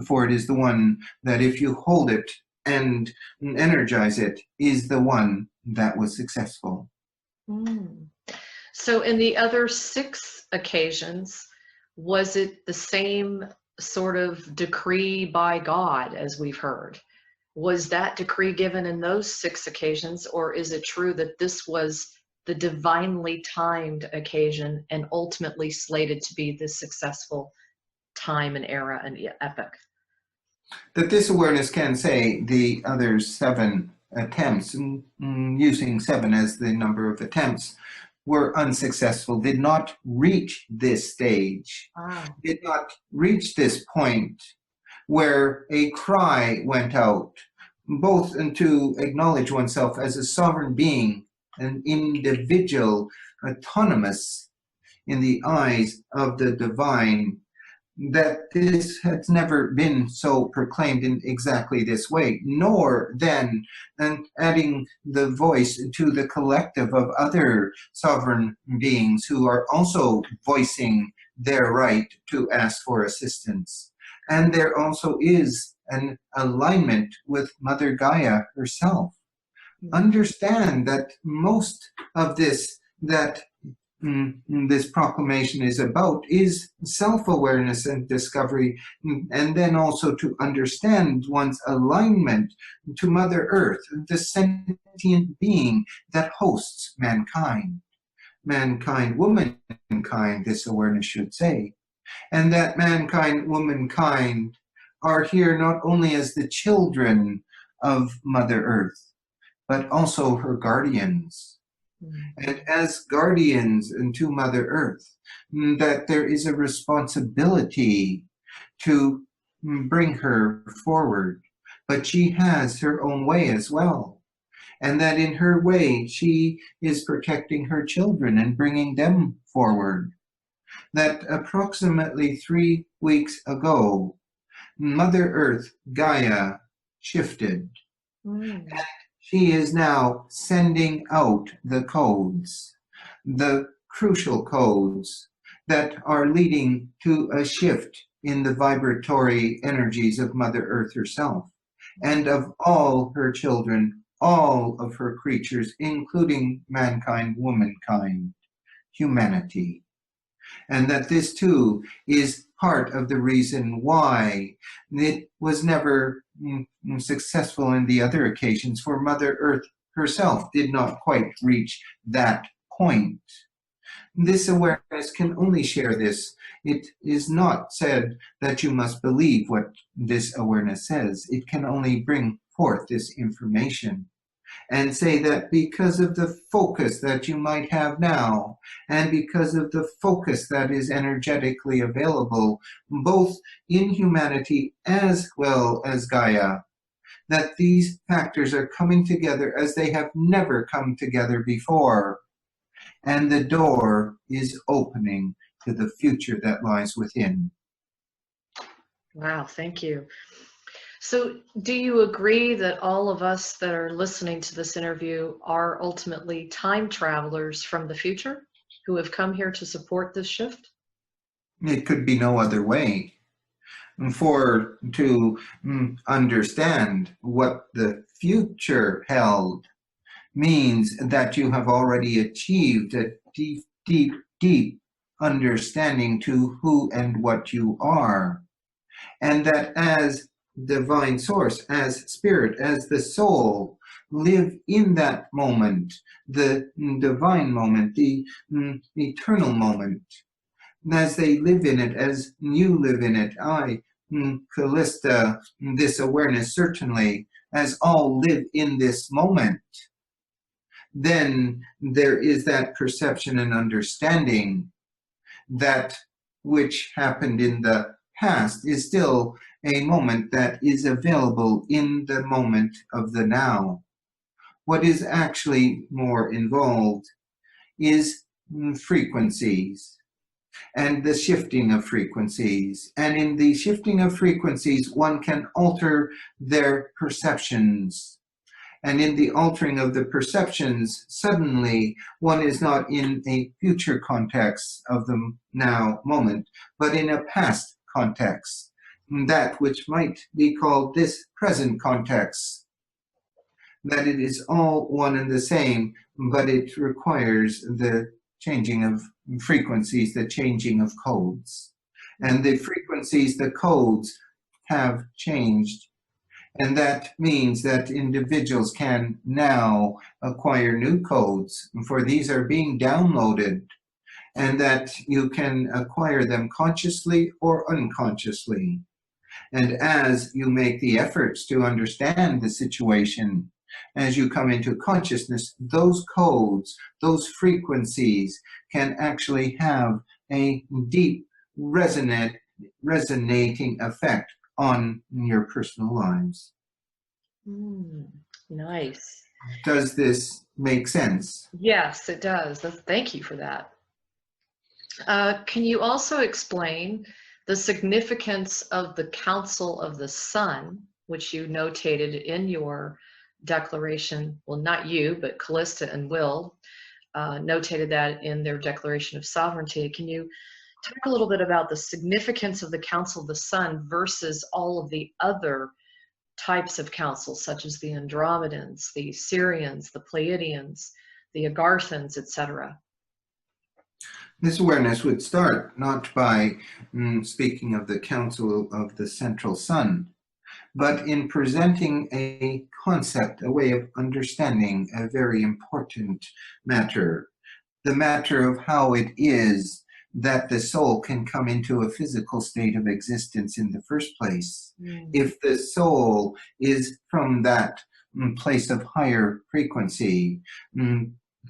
for it is the one that, if you hold it and energize it, is the one that was successful. So in the other 6 occasions, was it the same sort of decree by God, as we've heard? Was that decree given in those 6 occasions, or is it true that this was the divinely timed occasion and ultimately slated to be the successful time and era and epoch? That this awareness can say the other 7 attempts, using 7 as the number of attempts, were unsuccessful, did not reach this stage, did not reach this point where a cry went out, both to acknowledge oneself as a sovereign being, an individual, autonomous in the eyes of the divine, that this has never been so proclaimed in exactly this way, nor then adding the voice to the collective of other sovereign beings who are also voicing their right to ask for assistance. And there also is an alignment with Mother Gaia herself. Understand that most of this that this proclamation is about is self-awareness and discovery, and then also to understand one's alignment to Mother Earth, the sentient being that hosts mankind. Mankind, womankind, this awareness should say. And that mankind, womankind are here not only as the children of Mother Earth, but also her guardians. And as guardians to Mother Earth, that there is a responsibility to bring her forward, but she has her own way as well. And that in her way, she is protecting her children and bringing them forward. That approximately 3 weeks ago, Mother Earth, Gaia, shifted. And she is now sending out the codes, the crucial codes that are leading to a shift in the vibratory energies of Mother Earth herself and of all her children, all of her creatures, including mankind, womankind, humanity. And that this too is part of the reason why it was never successful in the other occasions, for Mother Earth herself did not quite reach that point. This awareness can only share this. It is not said that you must believe what this awareness says. It can only bring forth this information and say that because of the focus that you might have now, and because of the focus that is energetically available, both in humanity as well as Gaia, that these factors are coming together as they have never come together before. And the door is opening to the future that lies within. Wow, thank you. So do you agree that all of us that are listening to this interview are ultimately time travelers from the future who have come here to support this shift? It could be no other way. For to understand what the future held means that you have already achieved a deep, deep, deep understanding to who and what you are. And that as divine source, as spirit, as the soul, live in that moment, the divine moment, the eternal moment. As they live in it, as you live in it, I, Callista, this awareness certainly, as all live in this moment, then there is that perception and understanding that which happened in the past is still a moment that is available in the moment of the now. What is actually more involved is frequencies and the shifting of frequencies. And in the shifting of frequencies, one can alter their perceptions. And in the altering of the perceptions, suddenly one is not in a future context of the now moment, but in a past context, that which might be called this present context. That it is all one and the same, but it requires the changing of frequencies, the changing of codes. And the frequencies, the codes have changed. And that means that individuals can now acquire new codes, for these are being downloaded, and that you can acquire them consciously or unconsciously. And as you make the efforts to understand the situation, as you come into consciousness, those codes, those frequencies can actually have a deep resonating effect on your personal lives. Nice. Does this make sense? Yes, it does. Thank you for that. Can you also explain the significance of the Council of the Sun, which you notated in your declaration? Well, not you, but Callista and Will notated that in their Declaration of Sovereignty. Can you talk a little bit about the significance of the Council of the Sun versus all of the other types of councils, such as the Andromedans, the Syrians, the Pleiadians, the Agarthans, etc.? This awareness would start not by speaking of the Council of the Central Sun, but in presenting a concept, a way of understanding a very important matter, the matter of how it is that the soul can come into a physical state of existence in the first place. If the soul is from that place of higher frequency,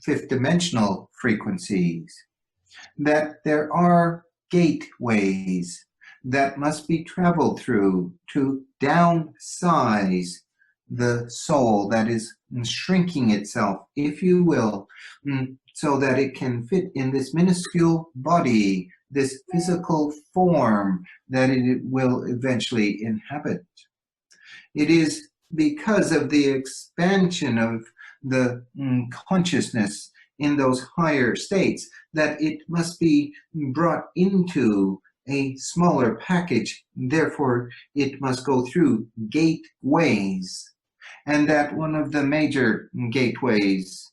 fifth dimensional frequencies, that there are gateways that must be traveled through to downsize the soul that is shrinking itself, if you will, so that it can fit in this minuscule body, this physical form that it will eventually inhabit. It is because of the expansion of the consciousness in those higher states that it must be brought into a smaller package. Therefore, it must go through gateways. And that one of the major gateways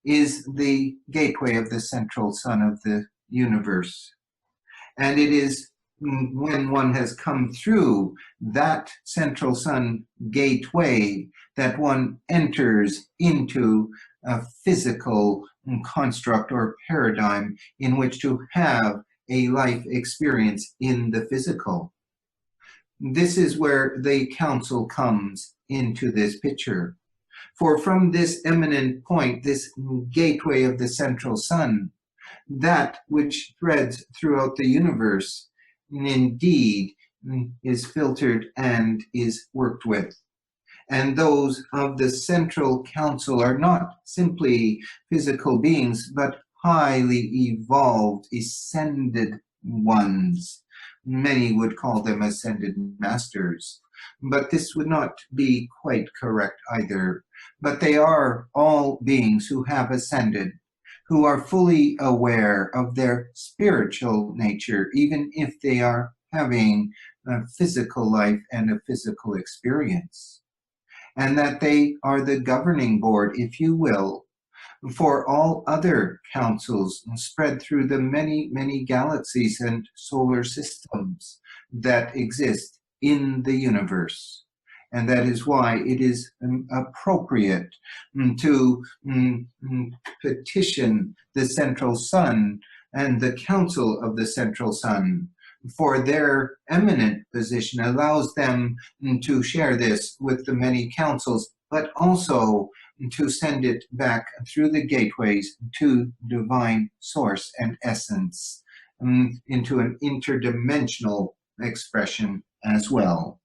is the gateway of the central sun of the universe. And it is when one has come through that central sun gateway that one enters into a physical construct or paradigm in which to have a life experience in the physical. This is where the council comes into this picture. For from this eminent point, this gateway of the central sun, that which threads throughout the universe, indeed is filtered and is worked with. And those of the central council are not simply physical beings, but highly evolved, ascended ones. Many would call them ascended masters, but this would not be quite correct either. But they are all beings who have ascended, who are fully aware of their spiritual nature, even if they are having a physical life and a physical experience. And that they are the governing board, if you will, for all other councils spread through the many, many galaxies and solar systems that exist in the universe. And that is why it is appropriate to petition the central sun and the council of the central sun, for their eminent position allows them to share this with the many councils, but also to send it back through the gateways to divine source and essence, into an interdimensional expression as well.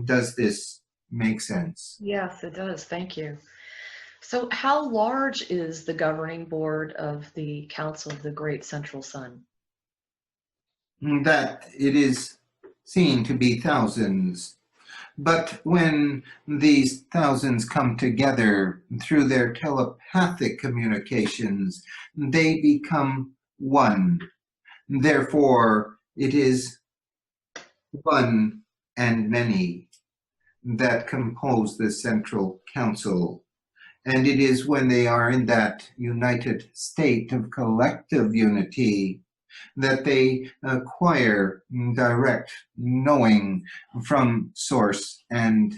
Does this make sense? Yes, it does. Thank you. So how large is the governing board of the Council of the Great Central Sun? That it is seen to be thousands. But when these thousands come together through their telepathic communications, they become one. Therefore, it is one and many that compose the central council. And it is when they are in that united state of collective unity that they acquire direct knowing from source and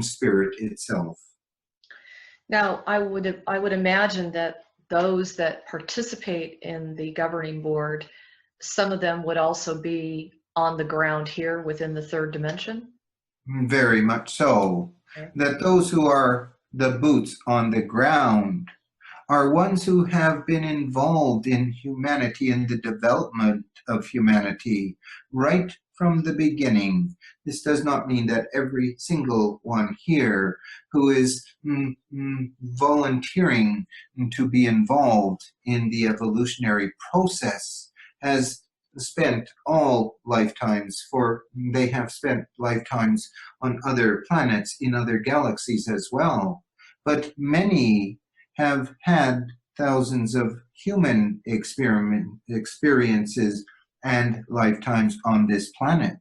spirit itself. Now, I would imagine that those that participate in the governing board, some of them would also be on the ground here within the third dimension? Very much so. Okay. That those who are the boots on the ground are ones who have been involved in humanity and the development of humanity right from the beginning. This does not mean that every single one here who is volunteering to be involved in the evolutionary process has spent all lifetimes, for they have spent lifetimes on other planets in other galaxies as well. But many have had thousands of human experiences and lifetimes on this planet,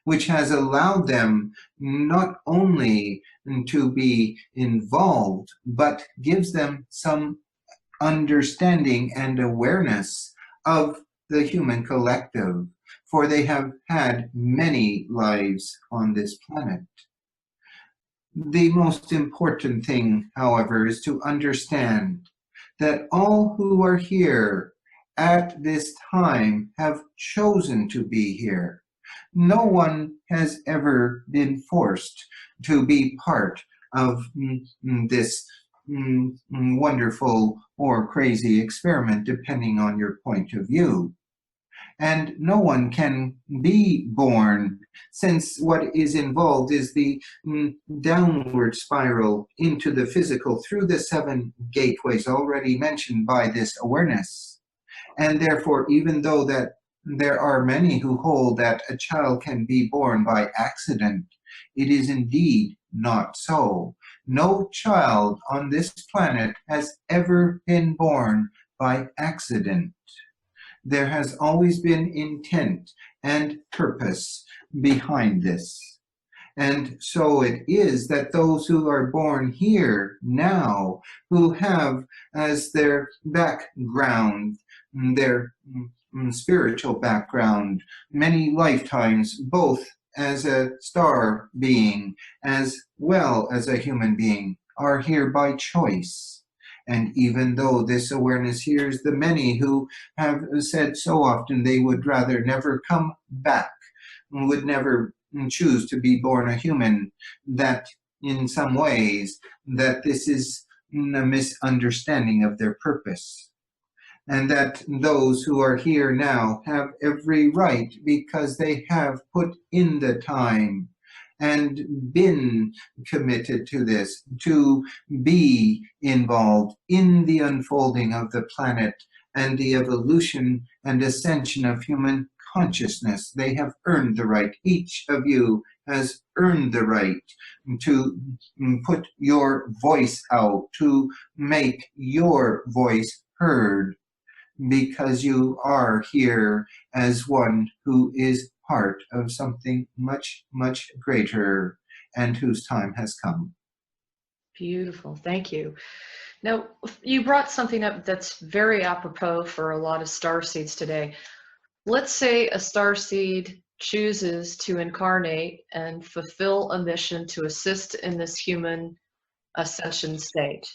which has allowed them not only to be involved, but gives them some understanding and awareness of the human collective, for they have had many lives on this planet. The most important thing, however, is to understand that all who are here at this time have chosen to be here. No one has ever been forced to be part of this wonderful or crazy experiment, depending on your point of view. And no one can be born, since what is involved is the downward spiral into the physical through the 7 gateways already mentioned by this awareness. And therefore, even though that there are many who hold that a child can be born by accident, it is indeed not so. No child on this planet has ever been born by accident. There has always been intent and purpose behind this. And so it is that those who are born here now, who have as their background, their spiritual background, many lifetimes, both as a star being as well as a human being, are here by choice. And even though this awareness hears the many who have said so often they would rather never come back, would never choose to be born a human, that in some ways that this is a misunderstanding of their purpose. And that those who are here now have every right, because they have put in the time and been committed to this, to be involved in the unfolding of the planet and the evolution and ascension of human consciousness. They have earned the right. Each of you has earned the right to put your voice out, to make your voice heard, because you are here as one who is part of something much, much greater and whose time has come. Beautiful. Thank you. Now, you brought something up that's very apropos for a lot of starseeds today. Let's say a starseed chooses to incarnate and fulfill a mission to assist in this human ascension state.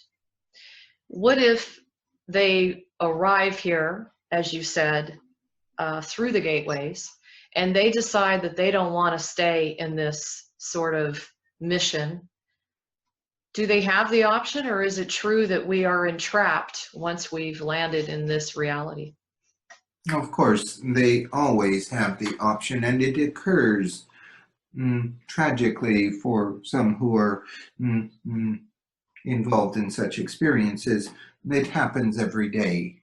What if they arrive here, as you said, through the gateways, and they decide that they don't want to stay in this sort of mission? Do they have the option, or is it true that we are entrapped once we've landed in this reality? Of course, they always have the option, and it occurs tragically for some who are involved in such experiences. It happens every day.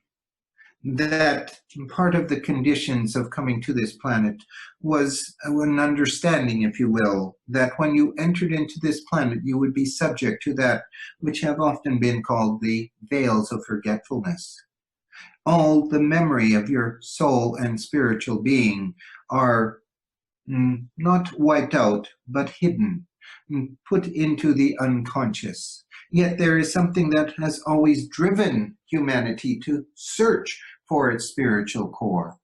That part of the conditions of coming to this planet was an understanding, if you will, that when you entered into this planet, you would be subject to that which have often been called the veils of forgetfulness. All the memory of your soul and spiritual being are not wiped out, but hidden, put into the unconscious. Yet there is something that has always driven humanity to search for its spiritual core.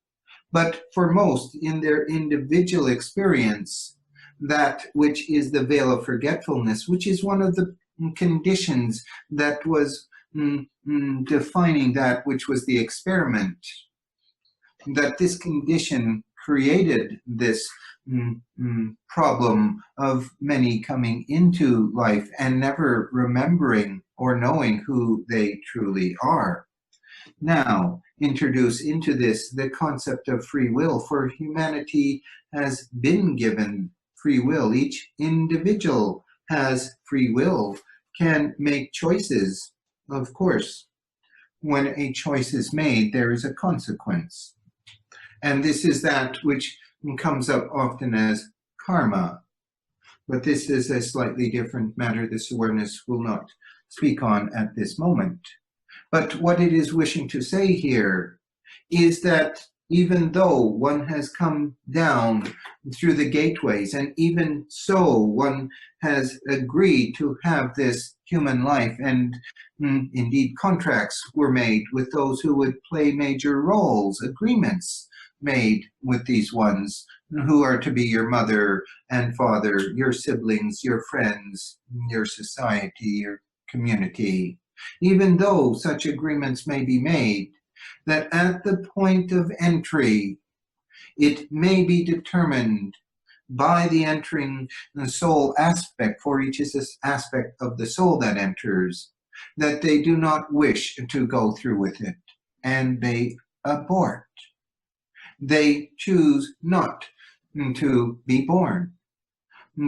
But for most, in their individual experience, that which is the veil of forgetfulness, which is one of the conditions that was defining that which was the experiment, that this condition created this problem of many coming into life and never remembering or knowing who they truly are. Now, introduce into this the concept of free will, for humanity has been given free will. Each individual has free will, can make choices. Of course, when a choice is made, there is a consequence. And this is that which comes up often as karma. But this is a slightly different matter this awareness will not speak on at this moment. But what it is wishing to say here is that even though one has come down through the gateways, and even so one has agreed to have this human life, and indeed contracts were made with those who would play major roles, agreements made with these ones who are to be your mother and father, your siblings, your friends, your society, your community. Even though such agreements may be made, that at the point of entry, it may be determined by the entering soul aspect, for each is this aspect of the soul that enters, that they do not wish to go through with it, and they abort. They choose not to be born.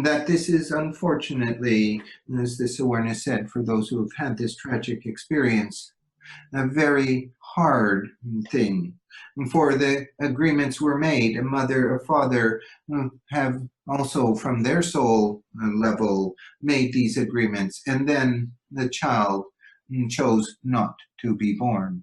That this is unfortunately, as this awareness said, for those who have had this tragic experience, a very hard thing. For the agreements were made, a mother, a father have also from their soul level made these agreements, and then the child chose not to be born.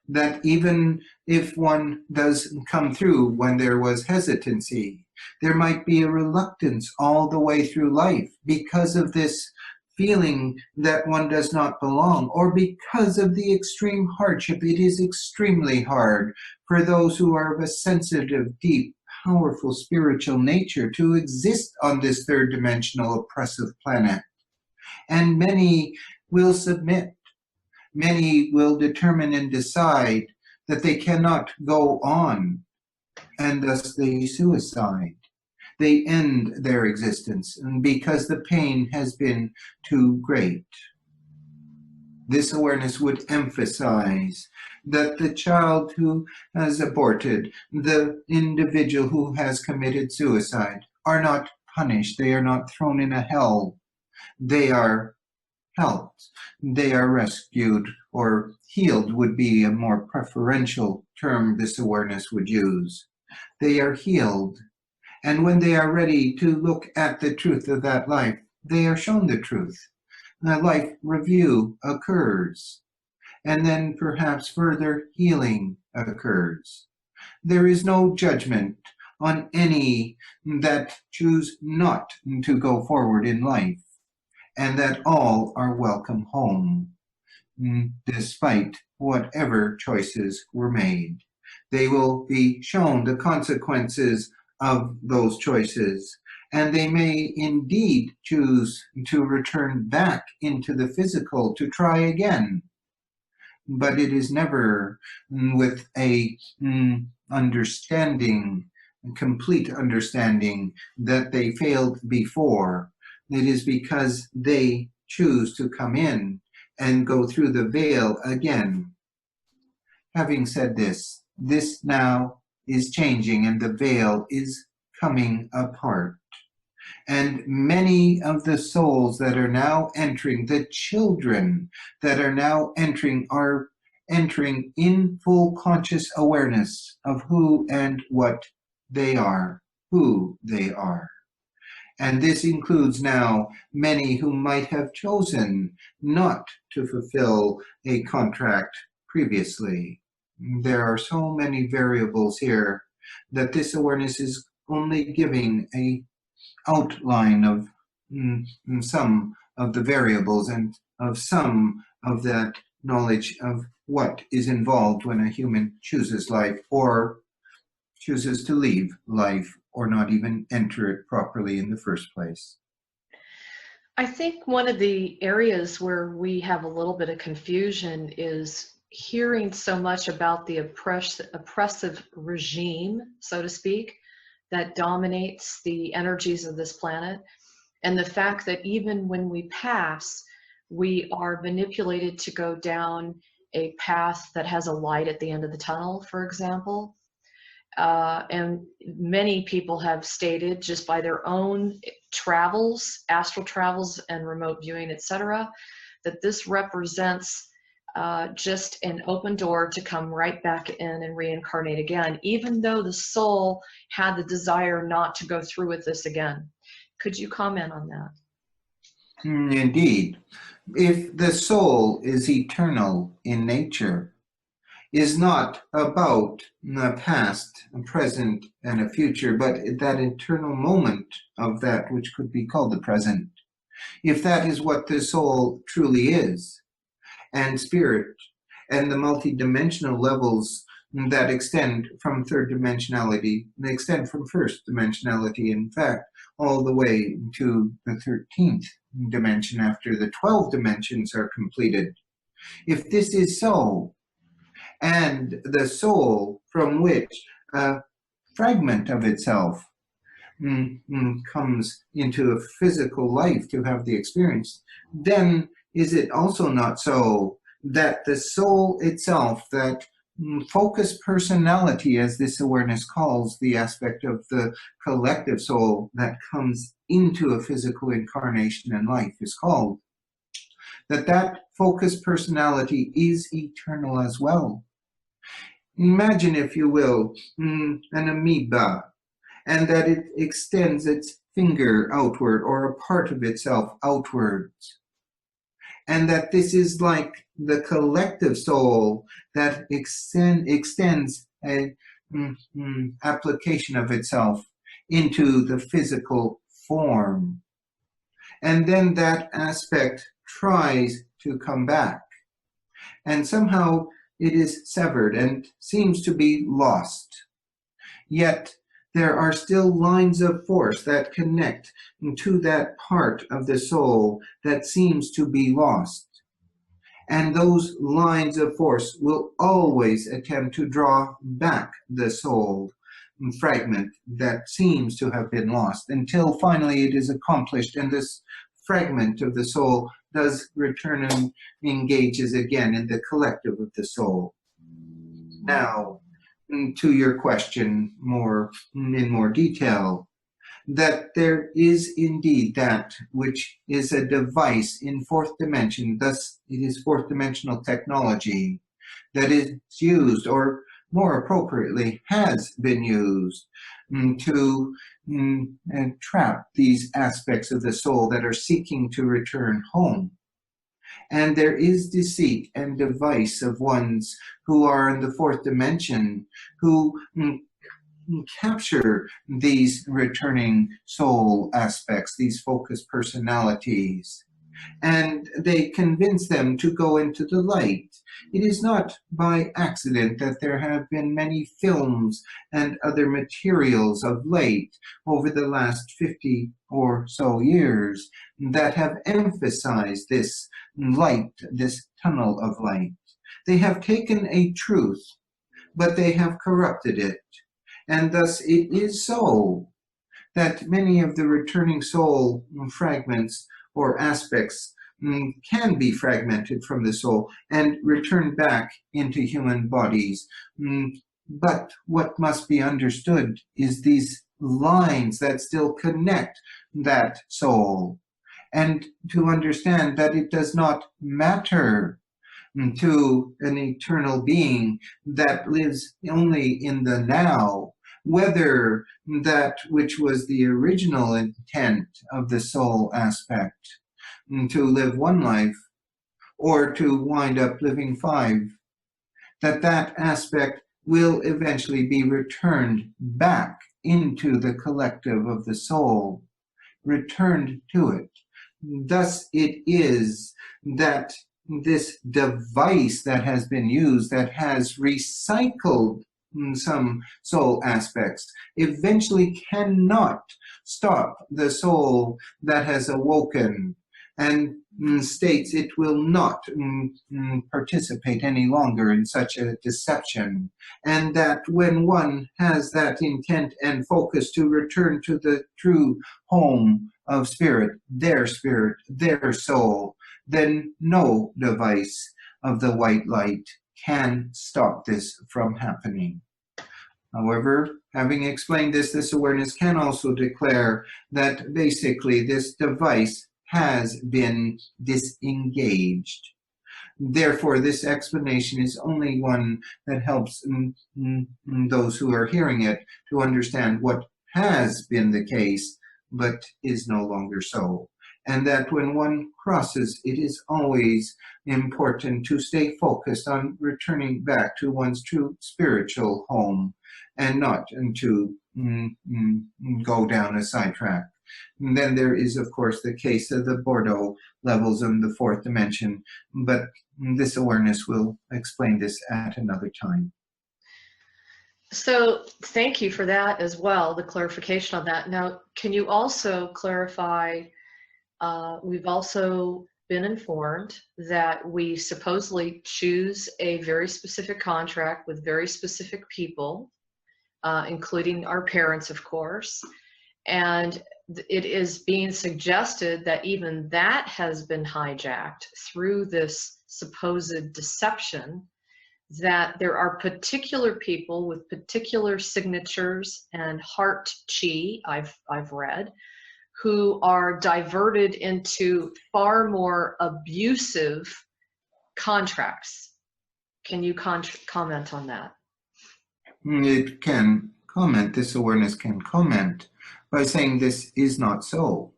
That even if one does come through when there was hesitancy, there might be a reluctance all the way through life because of this feeling that one does not belong, or because of the extreme hardship. It is extremely hard for those who are of a sensitive, deep, powerful spiritual nature to exist on this third-dimensional oppressive planet. And many will submit many will determine and decide that they cannot go on, and thus they suicide. They end their existence because the pain has been too great. This awareness would emphasize that the child who has aborted, the individual who has committed suicide, are not punished. They are not thrown in a hell. They are helped. They are rescued, or healed would be a more preferential term this awareness would use. They are healed. And when they are ready to look at the truth of that life, they are shown the truth. A life review occurs, and then perhaps further healing occurs. There is no judgment on any that choose not to go forward in life, and that all are welcome home, despite whatever choices were made. They will be shown the consequences of those choices, and they may indeed choose to return back into the physical to try again. But it is never with a complete understanding that they failed before. It is because they choose to come in and go through the veil again. Having said this, this now is changing and the veil is coming apart. And many of the souls that are now entering, the children that are now entering, are entering in full conscious awareness of who and what they are, who they are. And this includes now many who might have chosen not to fulfill a contract previously. There are so many variables here that this awareness is only giving a outline of some of the variables and of some of that knowledge of what is involved when a human chooses life or chooses to leave life or not even enter it properly in the first place. I think one of the areas where we have a little bit of confusion is hearing so much about the oppressive regime, so to speak, that dominates the energies of this planet, and the fact that even when we pass, we are manipulated to go down a path that has a light at the end of the tunnel, for example. And many people have stated, just by their own travels, astral travels and remote viewing, etc., that this represents just an open door to come right back in and reincarnate again, even though the soul had the desire not to go through with this again. Could you comment on that? Indeed. If the soul is eternal in nature, is not about the past, a present, and a future, but that eternal moment of that which could be called the present. If that is what the soul truly is, and spirit, and the multidimensional levels that extend from third dimensionality, they extend from first dimensionality, in fact, all the way to the 13th dimension after the 12 dimensions are completed. If this is so, and the soul from which a fragment of itself comes into a physical life to have the experience, then is it also not so that the soul itself, that focused personality, as this awareness calls the aspect of the collective soul that comes into a physical incarnation and life, is called, that focused personality is eternal as well? Imagine, if you will, an amoeba, and that it extends its finger outward or a part of itself outwards. And that this is like the collective soul that extends a application of itself into the physical form. And then that aspect tries to come back. And somehow it is severed and seems to be lost. Yet there are still lines of force that connect to that part of the soul that seems to be lost. And those lines of force will always attempt to draw back the soul fragment that seems to have been lost, until finally it is accomplished and this fragment of the soul does return and engages again in the collective of the soul. Now, to your question in more detail, that there is indeed that which is a device in fourth dimension, thus it is fourth dimensional technology that is used, or more appropriately has been used, to trap these aspects of the soul that are seeking to return home. And there is deceit and device of ones who are in the fourth dimension who capture these returning soul aspects, these focused personalities, and they convince them to go into the light. It is not by accident that there have been many films and other materials of late over the last 50 or so years that have emphasized this light, this tunnel of light. They have taken a truth, but they have corrupted it. And thus it is so that many of the returning soul fragments or aspects can be fragmented from the soul and return back into human bodies. But what must be understood is these lines that still connect that soul, and to understand that it does not matter to an eternal being that lives only in the now, whether that which was the original intent of the soul aspect, to live one life or to wind up living 5, that aspect will eventually be returned back into the collective of the soul, returned to it. Thus it is that this device that has been used, that has recycled some soul aspects, eventually cannot stop the soul that has awoken and states it will not participate any longer in such a deception, and that when one has that intent and focus to return to the true home of spirit, their soul, then no device of the white light can stop this from happening. However, having explained this awareness can also declare that basically this device has been disengaged. Therefore, this explanation is only one that helps those who are hearing it to understand what has been the case, but is no longer so. And that when one crosses, it is always important to stay focused on returning back to one's true spiritual home, and not to go down a sidetrack. And then there is, of course, the case of the Bordeaux levels in the fourth dimension, but this awareness will explain this at another time. So thank you for that as well, the clarification on that. Now, can you also clarify, we've also been informed that we supposedly choose a very specific contract with very specific people, including our parents, of course, and it is being suggested that even that has been hijacked through this supposed deception, that there are particular people with particular signatures and heart chi, I've read, who are diverted into far more abusive contracts. Can you comment on that? It can comment, this awareness can comment by saying this is not so.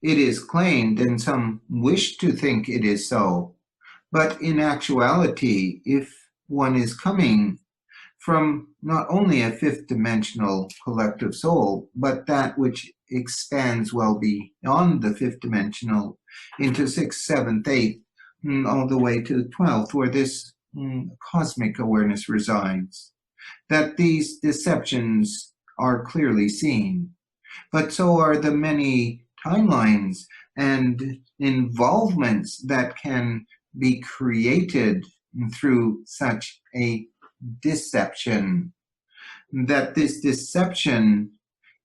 It is claimed, and some wish to think it is so, but in actuality, if one is coming from not only a fifth dimensional collective soul, but that which expands well beyond the fifth dimensional into 6th, 7th, 8th, all the way to the 12th, where this cosmic awareness resides, that these deceptions are clearly seen. But so are the many timelines and involvements that can be created through such a deception, that this deception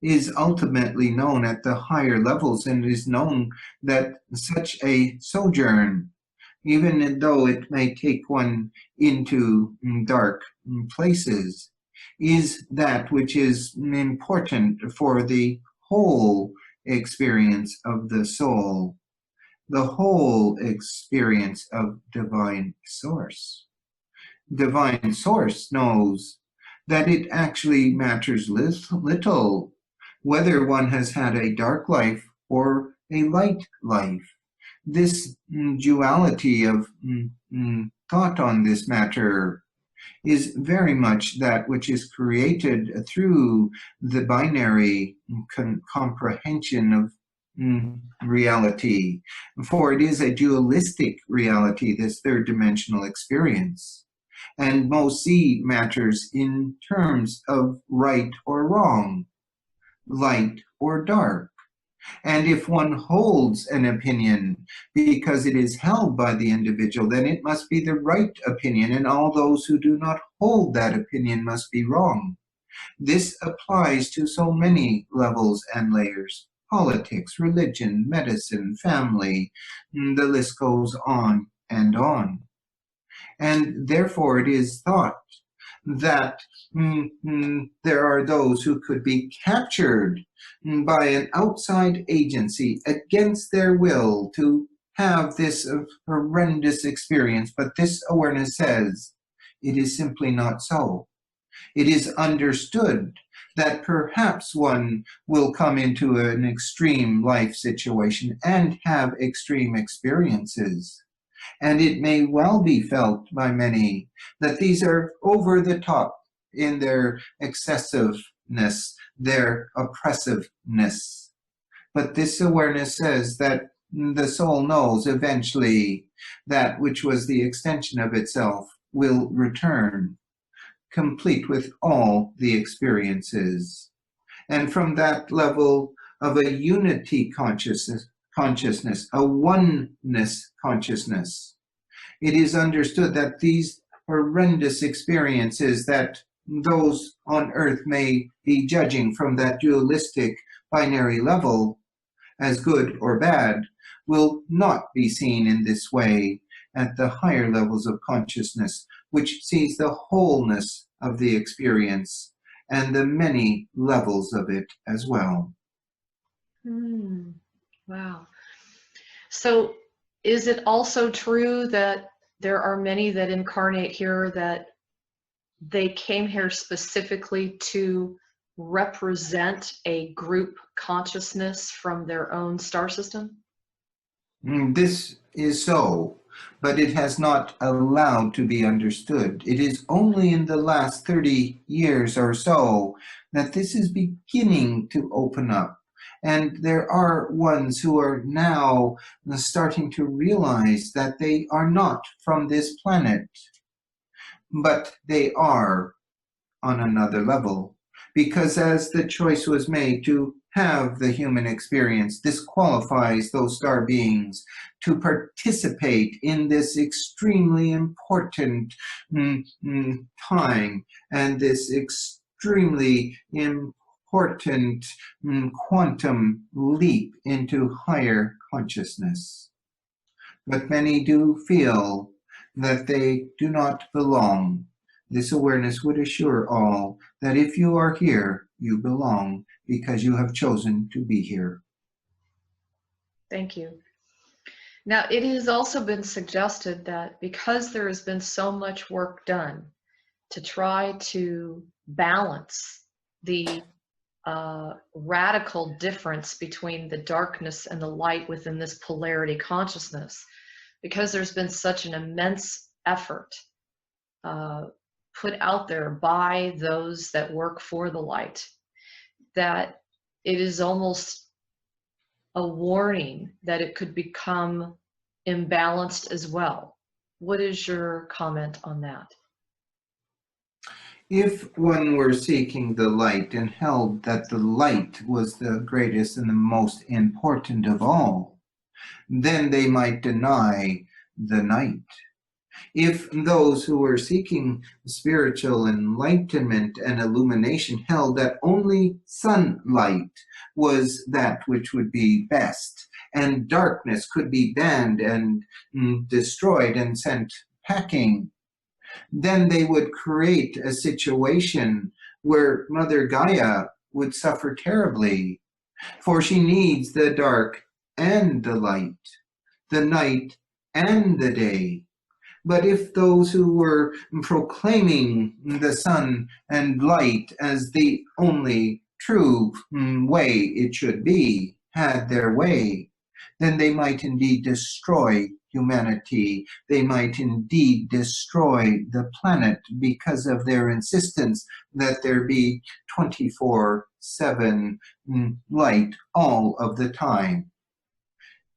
is ultimately known at the higher levels, and is known that such a sojourn, even though it may take one into dark places, is that which is important for the whole experience of the soul, the whole experience of divine source. Divine source knows that it actually matters little whether one has had a dark life or a light life. This duality of thought on this matter is very much that which is created through the binary comprehension of reality. For it is a dualistic reality, this third dimensional experience. And most see matters in terms of right or wrong, light or dark. And if one holds an opinion because it is held by the individual, then it must be the right opinion, and all those who do not hold that opinion must be wrong. This applies to so many levels and layers: politics, religion, medicine, family, the list goes on and on. And therefore it is thought that there are those who could be captured by an outside agency against their will to have this horrendous experience. But this awareness says it is simply not so. It is understood that perhaps one will come into an extreme life situation and have extreme experiences. And it may well be felt by many that these are over the top in their excessiveness, their oppressiveness. But this awareness says that the soul knows eventually that which was the extension of itself will return, complete with all the experiences. And from that level of a unity consciousness, a oneness consciousness, it is understood that these horrendous experiences that those on earth may be judging from that dualistic binary level as good or bad will not be seen in this way at the higher levels of consciousness, which sees the wholeness of the experience and the many levels of it as well. Wow. So is it also true that there are many that incarnate here that they came here specifically to represent a group consciousness from their own star system? This is so, but it has not allowed to be understood. It is only in the last 30 years or so that this is beginning to open up. And there are ones who are now starting to realize that they are not from this planet, but they are on another level. Because as the choice was made to have the human experience, this qualifies those star beings to participate in this extremely important time and this extremely important quantum leap into higher consciousness. But many do feel that they do not belong. This awareness would assure all that if you are here, you belong because you have chosen to be here. Thank you. Now, it has also been suggested that because there has been so much work done to try to balance the radical difference between the darkness and the light within this polarity consciousness, because there's been such an immense effort put out there by those that work for the light, that it is almost a warning that it could become imbalanced as well. What is your comment on that? If one were seeking the light and held that the light was the greatest and the most important of all, then they might deny the night. If those who were seeking spiritual enlightenment and illumination held that only sunlight was that which would be best, and darkness could be banned and destroyed and sent packing, then they would create a situation where Mother Gaia would suffer terribly, for she needs the dark and the light, the night and the day. But if those who were proclaiming the sun and light as the only true way it should be had their way, then they might indeed destroy humanity. They might indeed destroy the planet because of their insistence that there be 24/7 light all of the time.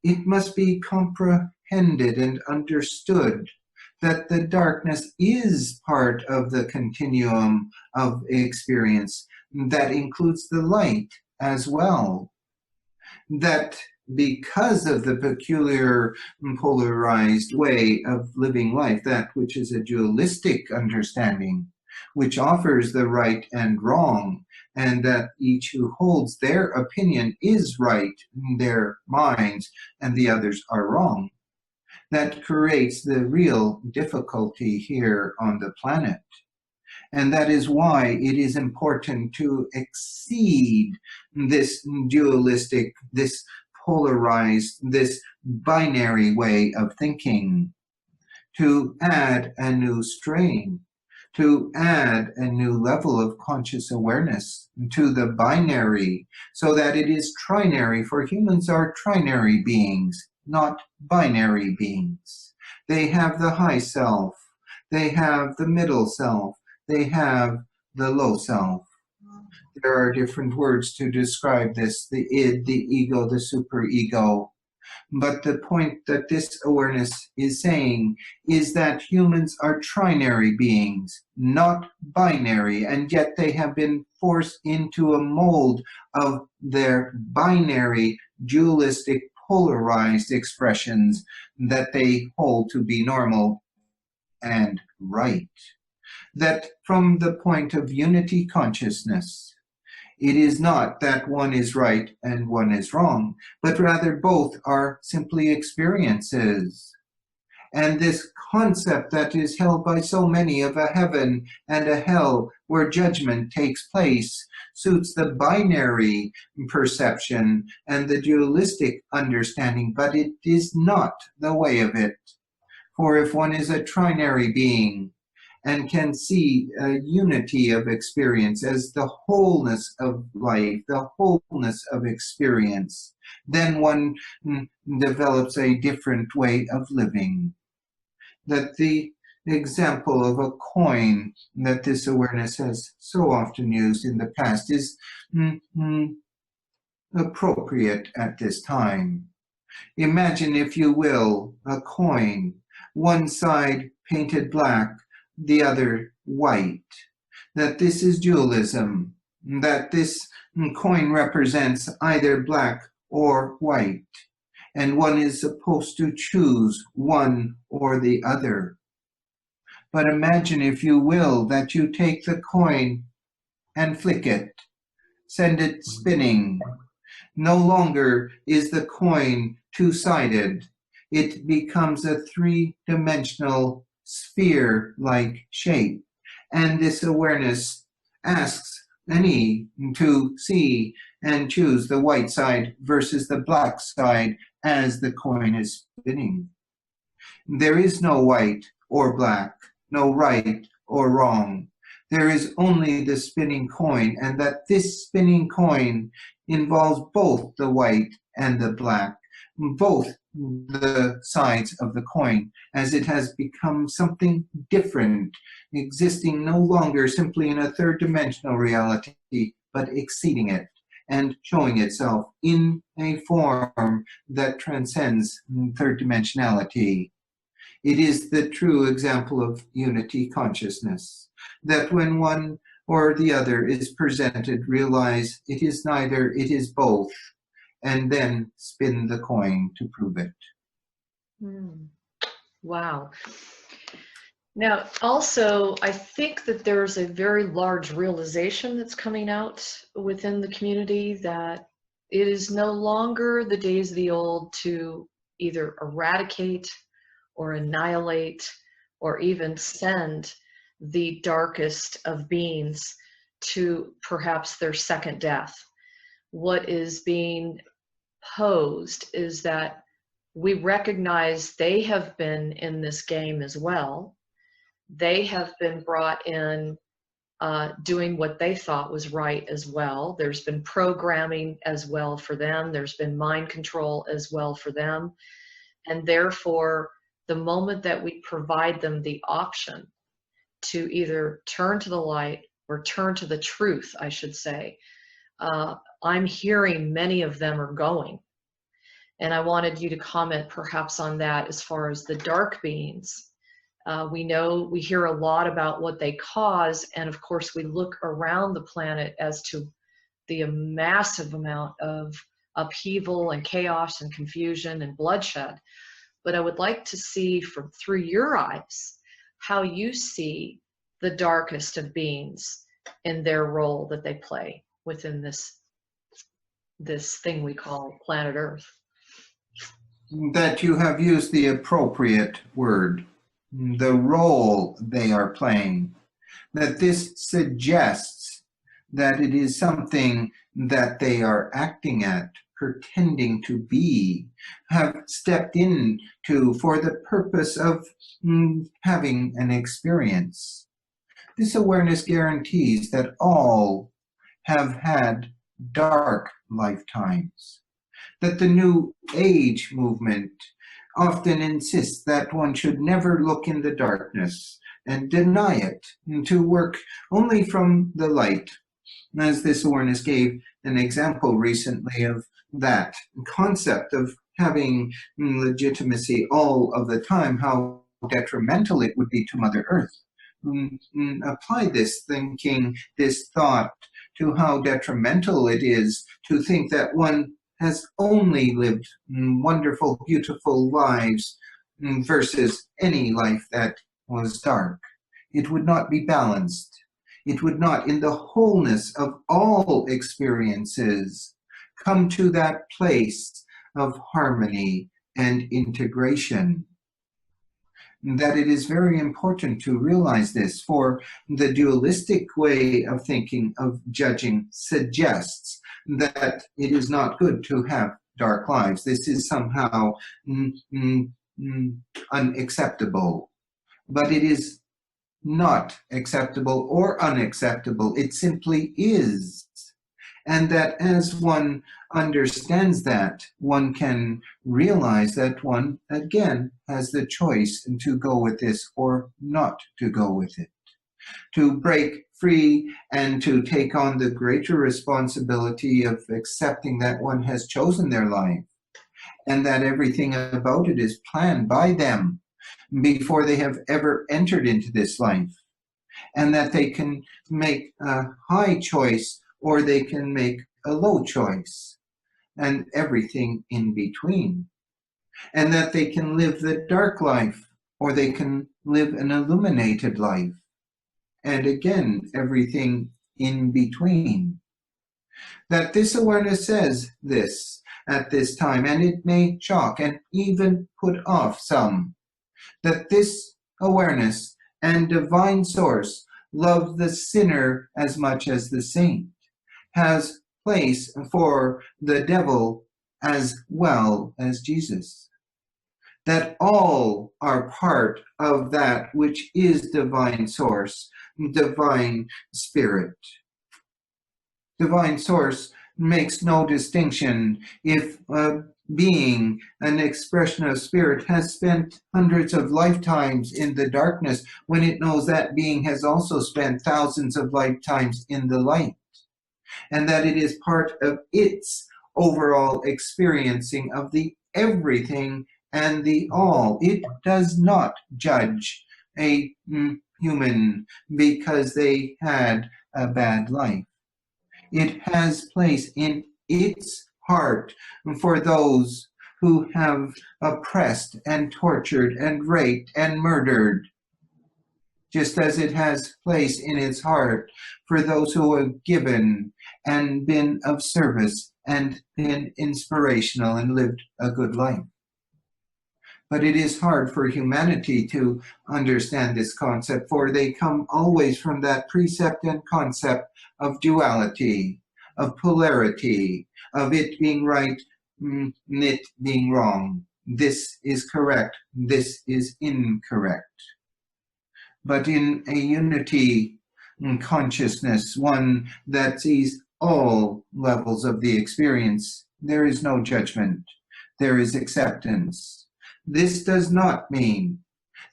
It must be comprehended and understood that the darkness is part of the continuum of experience that includes the light as well. That because of the peculiar polarized way of living life, that which is a dualistic understanding, which offers the right and wrong, and that each who holds their opinion is right in their minds and the others are wrong, that creates the real difficulty here on the planet. And that is why it is important to exceed this dualistic, this polarized, this binary way of thinking, to add a new strain, to add a new level of conscious awareness to the binary, so that it is trinary, for humans are trinary beings, not binary beings. They have the high self, they have the middle self, they have the low self. There are different words to describe this, the id, the ego, the superego. But the point that this awareness is saying is that humans are trinary beings, not binary, and yet they have been forced into a mold of their binary, dualistic, polarized expressions that they hold to be normal and right. That from the point of unity consciousness, it is not that one is right and one is wrong, but rather both are simply experiences. And this concept that is held by so many of a heaven and a hell where judgment takes place suits the binary perception and the dualistic understanding, but it is not the way of it. For if one is a trinary being and can see a unity of experience as the wholeness of life, the wholeness of experience, then one develops a different way of living. That the example of a coin that this awareness has so often used in the past is appropriate at this time. Imagine, if you will, a coin, one side painted black, the other white, that this is dualism, that this coin represents either black or white, and one is supposed to choose one or the other. But imagine, if you will, that you take the coin and flick it, send it spinning. No longer is the coin two-sided. It becomes a three-dimensional sphere-like shape, and this awareness asks any to see and choose the white side versus the black side as the coin is spinning. There is no white or black, no right or wrong. There is only the spinning coin, and that this spinning coin involves both the white and the black, both the sides of the coin, as it has become something different, existing no longer simply in a third-dimensional reality, but exceeding it and showing itself in a form that transcends third dimensionality. It is the true example of unity consciousness, that when one or the other is presented, realize it is neither, it is both, and then spin the coin to prove it. Wow. Now, also, I think that there's a very large realization that's coming out within the community that it is no longer the days of the old to either eradicate or annihilate or even send the darkest of beings to perhaps their second death. What is being posed is that we recognize they have been in this game as well. They have been brought in doing what they thought was right as well. There's been programming as well for them. There's been mind control as well for them. And therefore, the moment that we provide them the option to either turn to the light or turn to the truth, I should say, I'm hearing many of them are going. And I wanted you to comment perhaps on that as far as the dark beings. We know, we hear a lot about what they cause, and of course we look around the planet as to the massive amount of upheaval and chaos and confusion and bloodshed. But I would like to see through your eyes how you see the darkest of beings in their role that they play within this thing we call planet Earth. That you have used the appropriate word, the role they are playing. That this suggests that it is something that they are acting at, pretending to be, have stepped into for the purpose of having an experience. This awareness guarantees that all have had dark lifetimes. That the New Age movement often insists that one should never look in the darkness and deny it, and to work only from the light. As this awareness gave an example recently of that concept of having legitimacy all of the time, how detrimental it would be to Mother Earth. Apply this thinking, this thought, to how detrimental it is to think that one has only lived wonderful, beautiful lives versus any life that was dark. It would not be balanced. It would not, in the wholeness of all experiences, come to that place of harmony and integration. That it is very important to realize this, for the dualistic way of thinking, of judging, suggests that it is not good to have dark lives. This is somehow unacceptable. But it is not acceptable or unacceptable. It simply is. And that as one understands that, one can realize that one, again, has the choice to go with this or not to go with it. To break free and to take on the greater responsibility of accepting that one has chosen their life and that everything about it is planned by them before they have ever entered into this life, and that they can make a high choice or they can make a low choice, and everything in between. And that they can live the dark life, or they can live an illuminated life. And again, everything in between. That this awareness says this at this time, and it may shock and even put off some, that this awareness and divine source love the sinner as much as the saint, has place for the devil as well as Jesus. That all are part of that which is divine source, divine spirit. Divine source makes no distinction if a being, an expression of spirit, has spent hundreds of lifetimes in the darkness when it knows that being has also spent thousands of lifetimes in the light. And that it is part of its overall experiencing of the everything and the all. It does not judge a human because they had a bad life. It has place in its heart for those who have oppressed and tortured and raped and murdered, just as it has place in its heart for those who have given and been of service and been inspirational and lived a good life. But it is hard for humanity to understand this concept, for they come always from that precept and concept of duality, of polarity, of it being right, it being wrong. This is correct, this is incorrect. But in a unity consciousness, one that sees all levels of the experience, there is no judgment, there is acceptance. This does not mean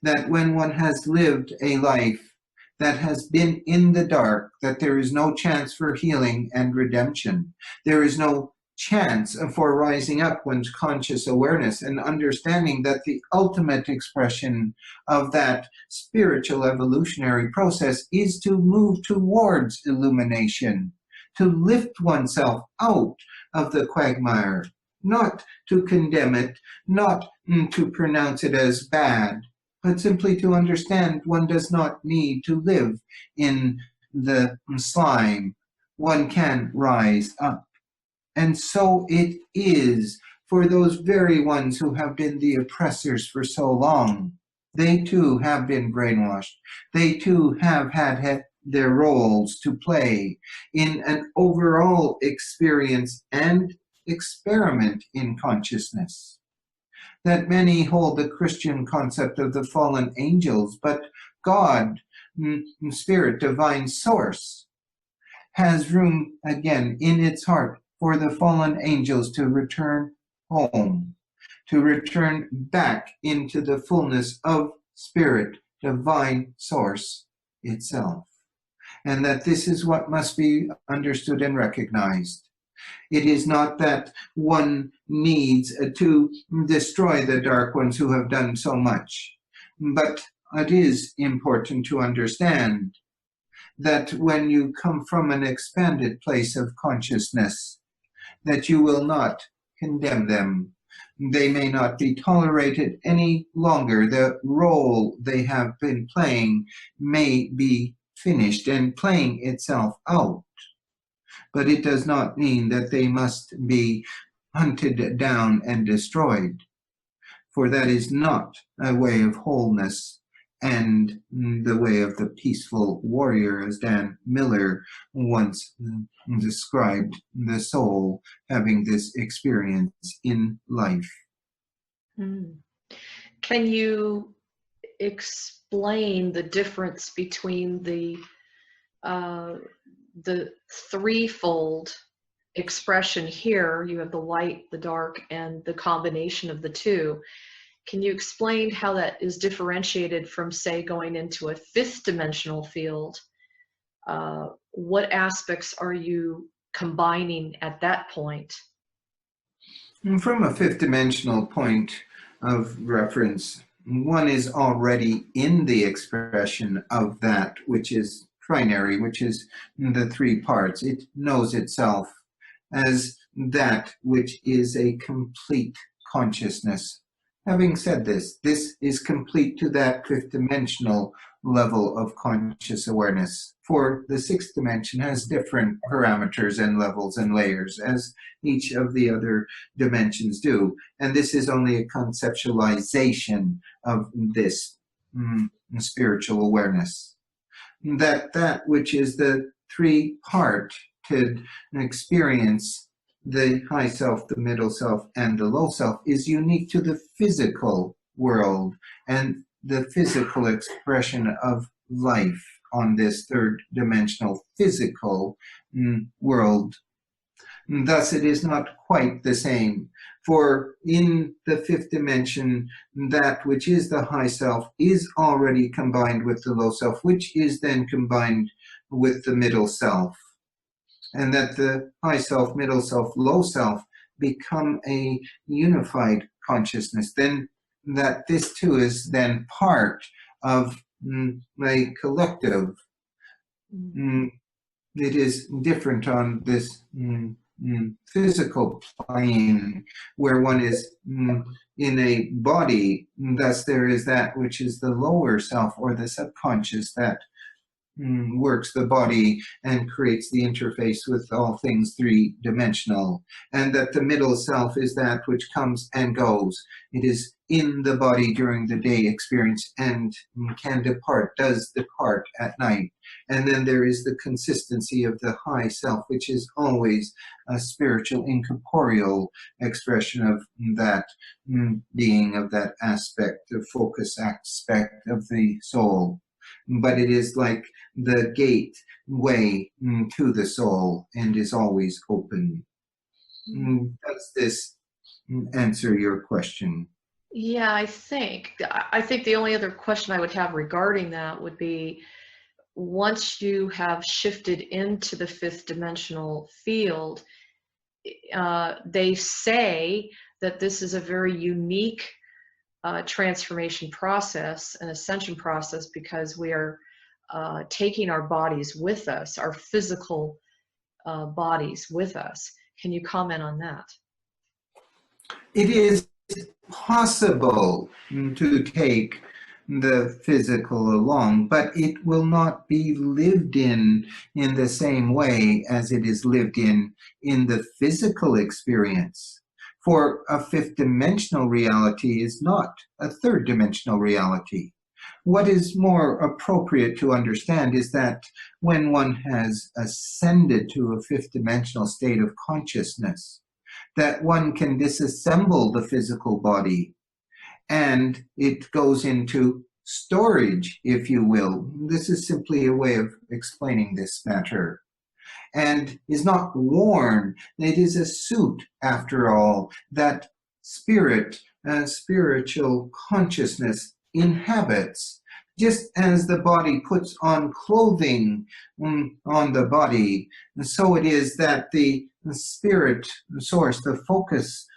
that when one has lived a life that has been in the dark, that there is no chance for healing and redemption. There is no chance for rising up one's conscious awareness and understanding that the ultimate expression of that spiritual evolutionary process is to move towards illumination, to lift oneself out of the quagmire, not to condemn it, not to pronounce it as bad, but simply to understand one does not need to live in the slime. One can rise up. And so it is for those very ones who have been the oppressors for so long. They too have been brainwashed. They too have had their roles to play in an overall experience and experiment in consciousness. That many hold the Christian concept of the fallen angels, but God, Spirit, Divine Source, has room again in its heart for the fallen angels to return home, to return back into the fullness of Spirit, Divine Source itself. And that this is what must be understood and recognized. It is not that one needs to destroy the dark ones who have done so much, but it is important to understand that when you come from an expanded place of consciousness, that you will not condemn them. They may not be tolerated any longer. The role they have been playing may be finished and playing itself out. But it does not mean that they must be hunted down and destroyed, for that is not a way of wholeness and the way of the peaceful warrior, as Dan Miller once described the soul having this experience in life. Can you explain the difference between the threefold expression here? You have the light, the dark, and the combination of the two. Can you explain how that is differentiated from, say, going into a fifth dimensional field? What aspects are you combining at that point? From a fifth dimensional point of reference, one is already in the expression of that which is trinary, which is the three parts. It knows itself as that which is a complete consciousness. Having said this, this is complete to that fifth dimensional level of conscious awareness. For the sixth dimension has different parameters and levels and layers, as each of the other dimensions do. And this is only a conceptualization of this spiritual awareness. That which is the three-parted experience, the high self, the middle self, and the low self, is unique to the physical world and the physical expression of life on this third dimensional physical world. Thus, it is not quite the same. For in the fifth dimension, that which is the high self is already combined with the low self, which is then combined with the middle self. And that the high self, middle self, low self become a unified consciousness. Then that this too is then part of a collective. It is different on this physical plane where one is in a body. Thus there is that which is the lower self or the subconscious that works the body and creates the interface with all things three-dimensional, and that the middle self is that which comes and goes. It is in the body during the day experience and can depart, does depart at night. And then there is the consistency of the high self, which is always a spiritual, incorporeal expression of that being, of that aspect, the focus aspect of the soul. But it is like the gateway to the soul and is always open. Does this answer your question? Yeah, I think the only other question I would have regarding that would be, once you have shifted into the fifth dimensional field, they say that this is a very unique transformation process, an ascension process, because we are taking our bodies with us, our physical bodies with us. Can you comment on that? It is possible to take the physical along, but it will not be lived in the same way as it is lived in the physical experience. For a fifth dimensional reality is not a third dimensional reality. What is more appropriate to understand is that when one has ascended to a fifth dimensional state of consciousness, that one can disassemble the physical body and it goes into storage, if you will. This is simply a way of explaining this matter. And is not worn. It is a suit, after all, that spirit, spiritual consciousness inhabits. Just as the body puts on clothing on the body, so it is that the spirit source, the focus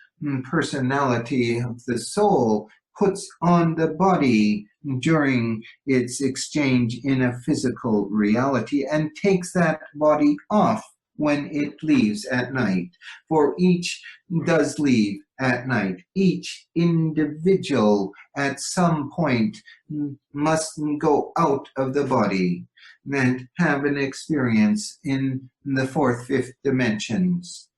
personality of the soul, puts on the body during its exchange in a physical reality and takes that body off when it leaves at night. For each does leave at night. Each individual at some point must go out of the body and have an experience in the fourth, fifth dimensions,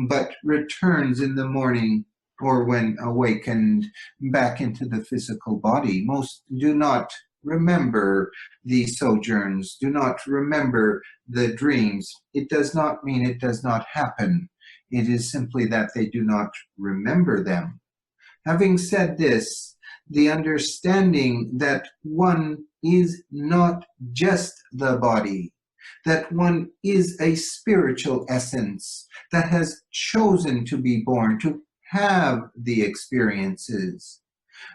but returns in the morning or when awakened back into the physical body. Most do not remember these sojourns, do not remember the dreams. It does not mean it does not happen. It is simply that they do not remember them. Having said this, the understanding that one is not just the body, that one is a spiritual essence that has chosen to be born, to have the experiences,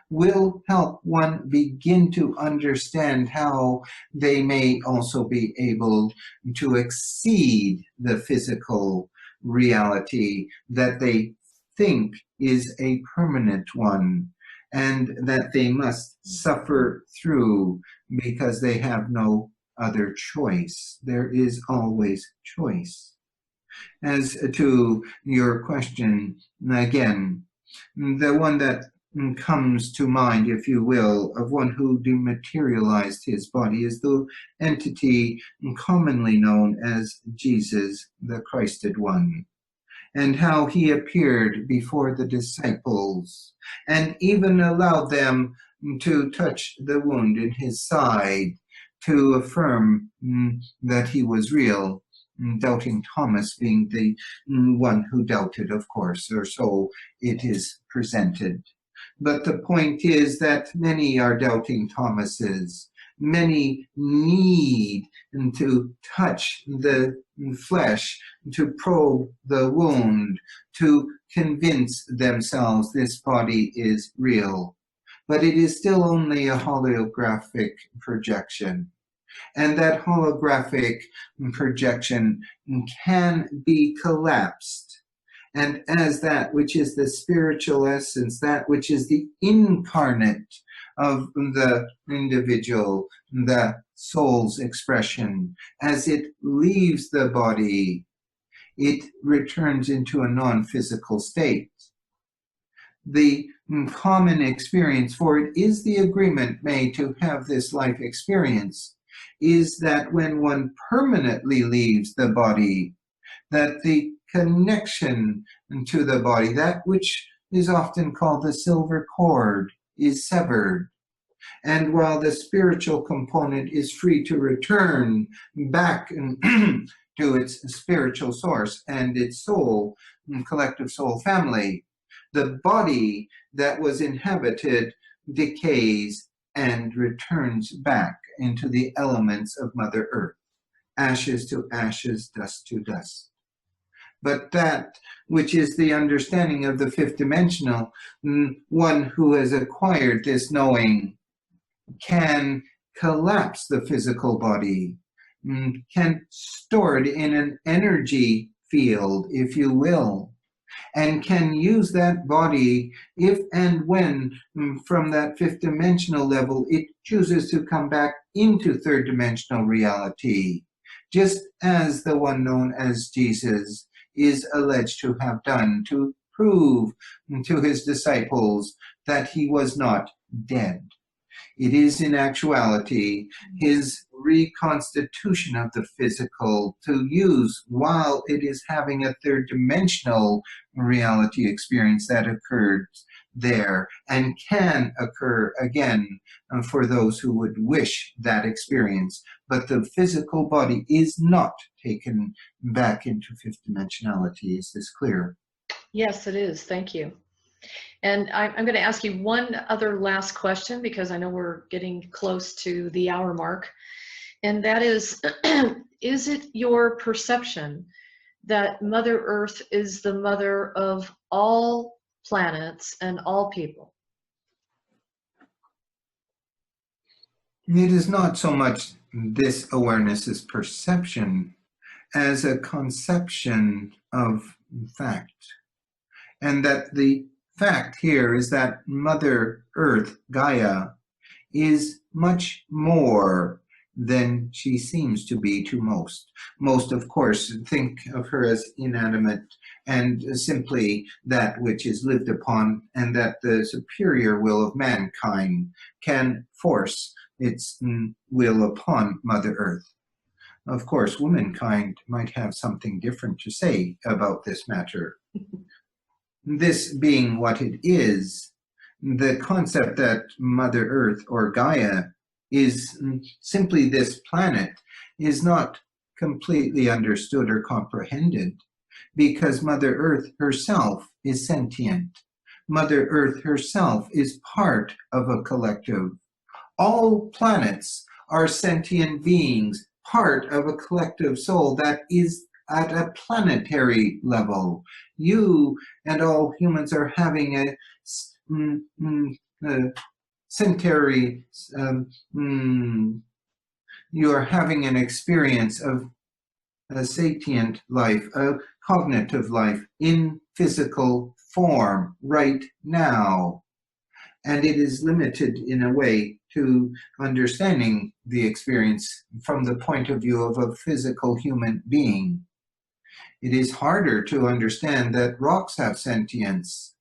will help one begin to understand how they may also be able to exceed the physical reality that they think is a permanent one and that they must suffer through because they have no other choice. There is always choice. As to your question, again, the one that comes to mind, if you will, of one who dematerialized his body is the entity commonly known as Jesus, the Christed One, and how he appeared before the disciples and even allowed them to touch the wound in his side to affirm that he was real. Doubting Thomas being the one who doubted, of course, or so it is presented. But the point is that many are doubting Thomases. Many need to touch the flesh, to probe the wound, to convince themselves this body is real. But it is still only a holographic projection. And that holographic projection can be collapsed. And as that which is the spiritual essence, that which is the incarnate of the individual, the soul's expression, as it leaves the body, it returns into a non-physical state. The common experience, for it is the agreement made to have this life experience, is that when one permanently leaves the body, that the connection to the body, that which is often called the silver cord, is severed. And while the spiritual component is free to return back to its spiritual source and its soul, collective soul family, the body that was inhabited decays and returns back into the elements of Mother Earth, ashes to ashes, dust to dust. But that which is the understanding of the fifth dimensional, one who has acquired this knowing can collapse the physical body, can store it in an energy field, if you will, and can use that body if and when from that fifth dimensional level it chooses to come back into third dimensional reality, just as the one known as Jesus is alleged to have done to prove to his disciples that he was not dead. It is in actuality his reconstitution of the physical to use while it is having a third dimensional reality experience that occurred there and can occur again for those who would wish that experience. But the physical body is not taken back into fifth dimensionality. Is this clear? Yes, it is. Thank you. And I'm going to ask you one other last question because I know we're getting close to the hour mark. And that is it your perception that Mother Earth is the mother of all planets and all people? It is not so much this awareness's perception as a conception of fact. And that the fact here is that Mother Earth, Gaia, is much more than she seems to be to most. Most, of course, think of her as inanimate and simply that which is lived upon, and that the superior will of mankind can force its will upon Mother Earth. Of course, womankind might have something different to say about this matter. This being what it is, the concept that Mother Earth or Gaia is simply this planet is not completely understood or comprehended, because Mother Earth herself is sentient. Mother Earth herself is part of a collective. All planets are sentient beings, part of a collective soul that is at a planetary level. You and all humans are having a centenary, you are having an experience of a sapient life, a cognitive life in physical form right now. And it is limited in a way to understanding the experience from the point of view of a physical human being. It is harder to understand that rocks have sentience,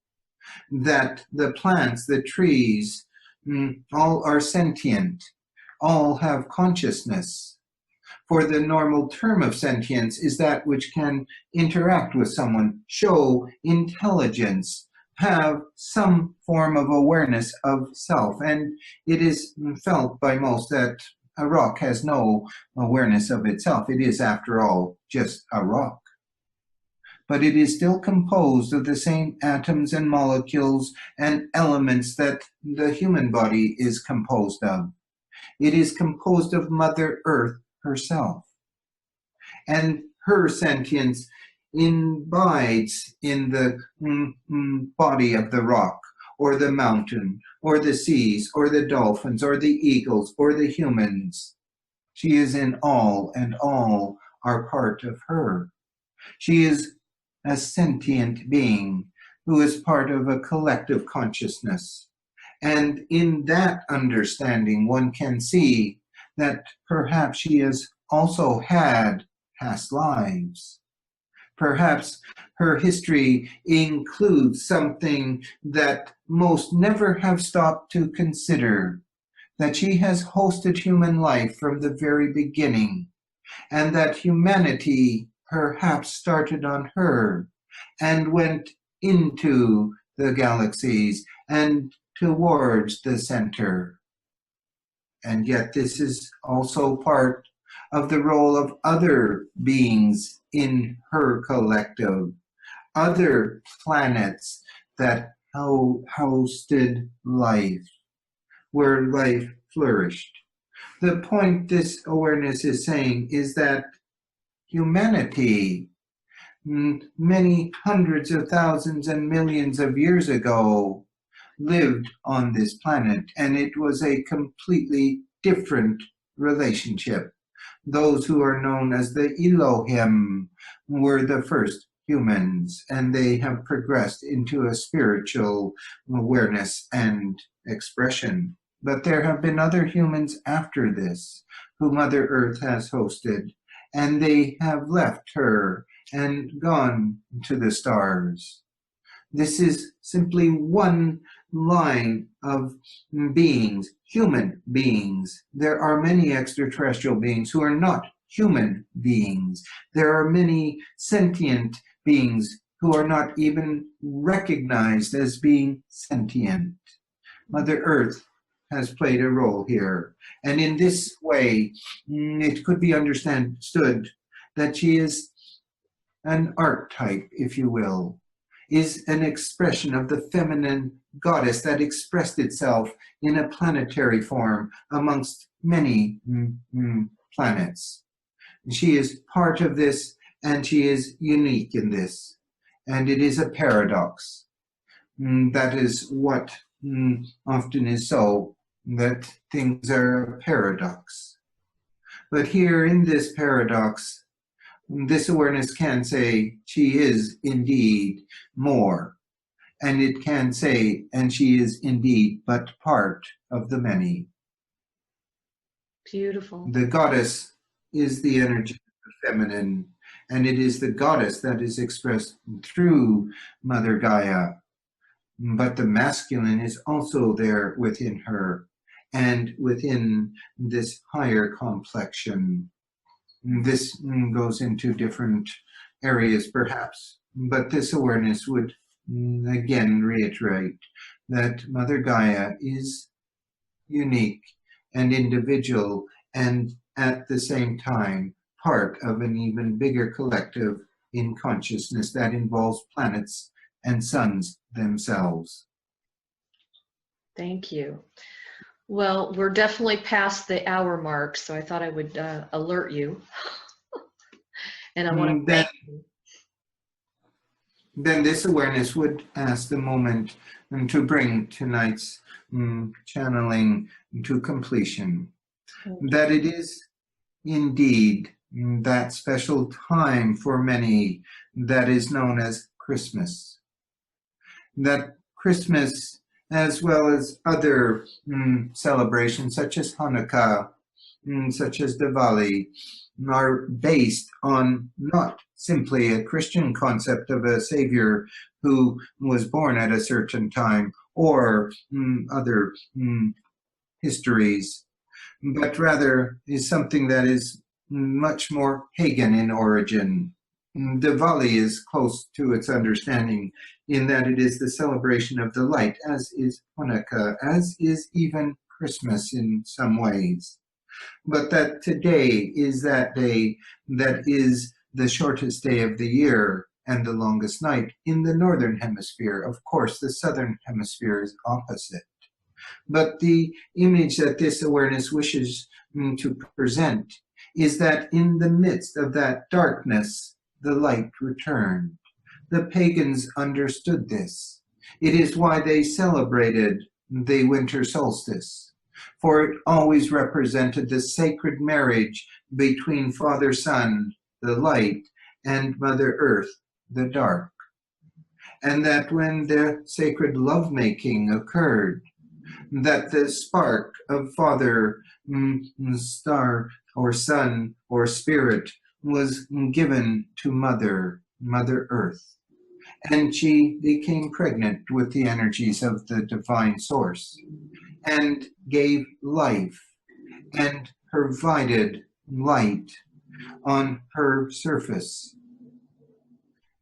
that the plants, the trees, all are sentient, all have consciousness. For the normal term of sentience is that which can interact with someone, show intelligence, have some form of awareness of self. And it is felt by most that a rock has no awareness of itself. It is, after all, just a rock. But it is still composed of the same atoms and molecules and elements that the human body is composed of. It is composed of Mother Earth herself. And her sentience abides in the body of the rock, or the mountain, or the seas, or the dolphins, or the eagles, or the humans. She is in all, and all are part of her. She is a sentient being who is part of a collective consciousness. And in that understanding, one can see that perhaps she has also had past lives. Perhaps her history includes something that most never have stopped to consider, that she has hosted human life from the very beginning, and that humanity perhaps started on her and went into the galaxies and towards the center. And yet this is also part of the role of other beings in her collective, other planets that hosted life, where life flourished. The point this awareness is saying is that humanity, many hundreds of thousands and millions of years ago, lived on this planet, and it was a completely different relationship. Those who are known as the Elohim were the first humans, and they have progressed into a spiritual awareness and expression. But there have been other humans after this, who Mother Earth has hosted, and they have left her and gone to the stars. This is simply one line of beings, human beings. There are many extraterrestrial beings who are not human beings. There are many sentient beings who are not even recognized as being sentient. Mother Earth has played a role here. And in this way, it could be understood that she is an archetype, if you will, is an expression of the feminine goddess that expressed itself in a planetary form amongst many planets. She is part of this, and she is unique in this. And it is a paradox. That is what often is so, that things are a paradox. But here in this paradox, this awareness can say she is indeed more. And it can say, and she is indeed but part of the many. Beautiful. The goddess is the energy of the feminine, and it is the goddess that is expressed through Mother Gaia. But the masculine is also there within her, and within this higher complexion. This goes into different areas perhaps, but this awareness would again reiterate that Mother Gaia is unique and individual, and at the same time part of an even bigger collective in consciousness that involves planets and suns themselves. Thank you. Well, we're definitely past the hour mark, so I thought I would alert you. And I want to thank you. Then this awareness would ask the moment to bring tonight's channeling to completion. That it is indeed that special time for many that is known as Christmas. That Christmas, as well as other celebrations such as Hanukkah, such as Diwali, are based on not simply a Christian concept of a Savior who was born at a certain time or other histories, but rather is something that is much more pagan in origin. Diwali is close to its understanding in that it is the celebration of the light, as is Hanukkah, as is even Christmas in some ways. But that today is that day that is the shortest day of the year and the longest night in the northern hemisphere. Of course, the southern hemisphere is opposite. But the image that this awareness wishes to present is that in the midst of that darkness, the light returned. The pagans understood this. It is why they celebrated the winter solstice, for it always represented the sacred marriage between Father Sun, the light, and Mother Earth, the dark. And that when the sacred lovemaking occurred, that the spark of Father, Star, or Sun, or Spirit was given to Mother, Mother Earth. And she became pregnant with the energies of the divine source and gave life and provided light on her surface.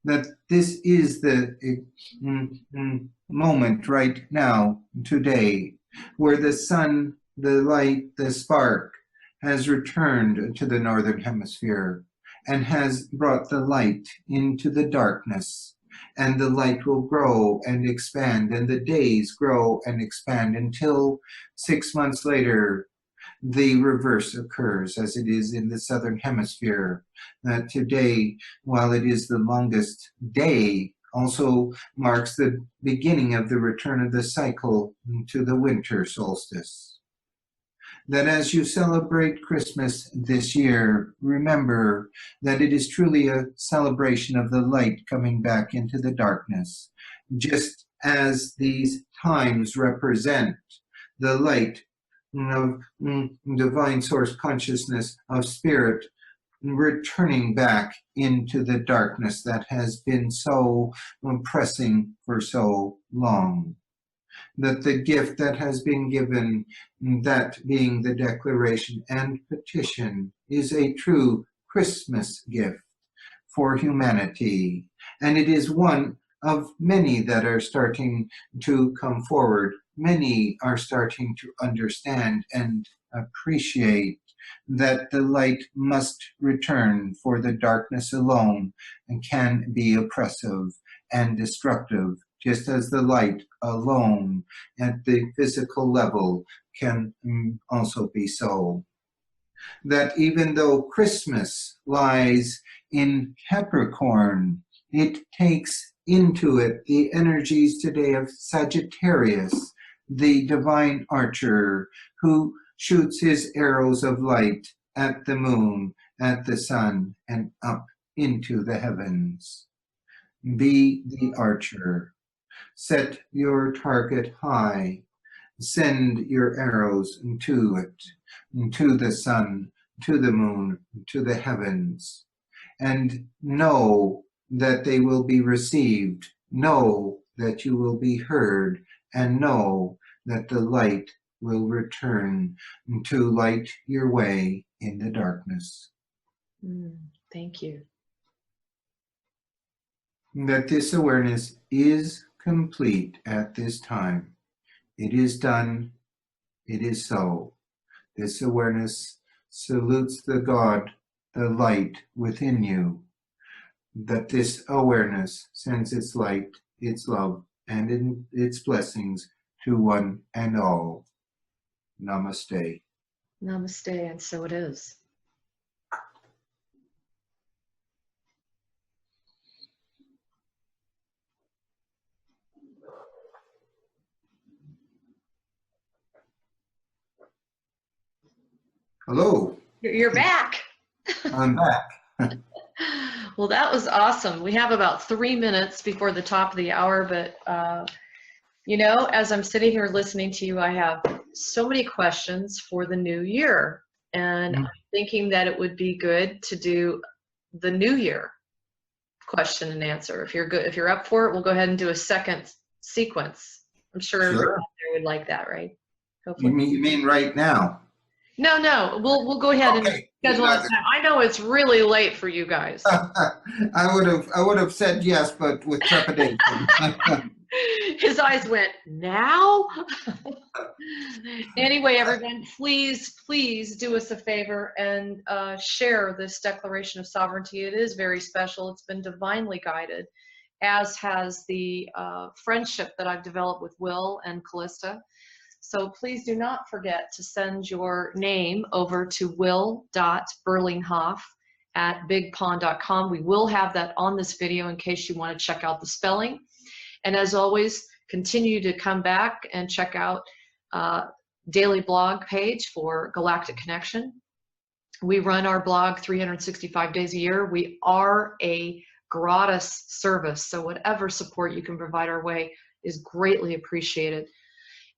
That this is the moment right now, today, where the sun, the light, the spark has returned to the northern hemisphere and has brought the light into the darkness. And the light will grow and expand, and the days grow and expand until 6 months later, the reverse occurs, as it is in the southern hemisphere. Today, while it is the longest day, also marks the beginning of the return of the cycle to the winter solstice. That as you celebrate Christmas this year, remember that it is truly a celebration of the light coming back into the darkness, just as these times represent the light of divine source consciousness of spirit returning back into the darkness that has been so pressing for so long. That the gift that has been given, that being the declaration and petition, is a true Christmas gift for humanity. And it is one of many that are starting to come forward. Many are starting to understand and appreciate that the light must return, for the darkness alone can be oppressive and destructive, just as the light alone at the physical level can also be so. That even though Christmas lies in Capricorn, it takes into it the energies today of Sagittarius, the divine archer, who shoots his arrows of light at the moon, at the sun, and up into the heavens. Be the archer. Set your target high. Send your arrows to it, to the sun, to the moon, to the heavens. And know that they will be received. Know that you will be heard. And know that the light will return to light your way in the darkness. Thank you. That this awareness is complete at this time. It is done. It is so. This awareness salutes the God, the light within you. That this awareness sends its light, its love, and its blessings to one and all. Namaste. Namaste, and so it is. Hello. You're back. I'm back. Well, that was awesome. We have about 3 minutes before the top of the hour, but you know, as I'm sitting here listening to you, I have so many questions for the new year, and I'm thinking that it would be good to do the new year question and answer. If you're good, if you're up for it, we'll go ahead and do a second sequence. I'm sure everyone there would like that, right? Hopefully. You mean right now? No, we'll go ahead and schedule it. I know it's really late for you guys. I would have said yes, but with trepidation. His eyes went, now? Anyway, everyone, please do us a favor and share this Declaration of Sovereignty. It is very special. It's been divinely guided, as has the friendship that I've developed with Will and Callista. So please do not forget to send your name over to will.berlinghof@bigpond.com. We will have that on this video in case you want to check out the spelling. And as always, continue to come back and check out daily blog page for Galactic Connection. We run our blog 365 days a year. We are a gratis service, so whatever support you can provide our way is greatly appreciated,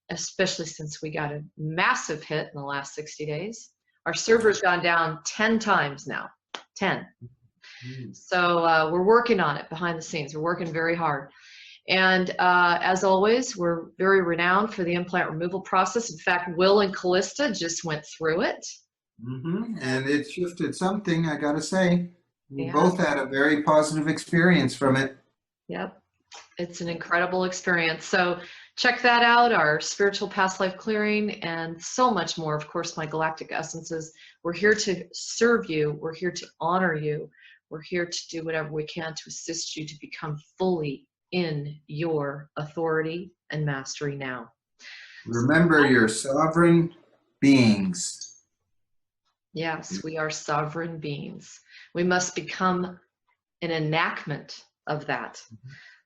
especially since we got a massive hit in the last 60 days. Our server's gone down 10 times now, 10. So we're working on it behind the scenes. We're working very hard. And as always, we're very renowned for the implant removal process. In fact, Will and Callista just went through it. And it shifted something, I got to say. We Yeah. both had a very positive experience from it. Yep. It's an incredible experience. So check that out, our spiritual past life clearing, and so much more. Of course, my Galactic Essences. We're here to serve you. We're here to honor you. We're here to do whatever we can to assist you to become fully in your authority and mastery now. Remember, you're sovereign beings. Yes, we are sovereign beings. We must become an enactment of that.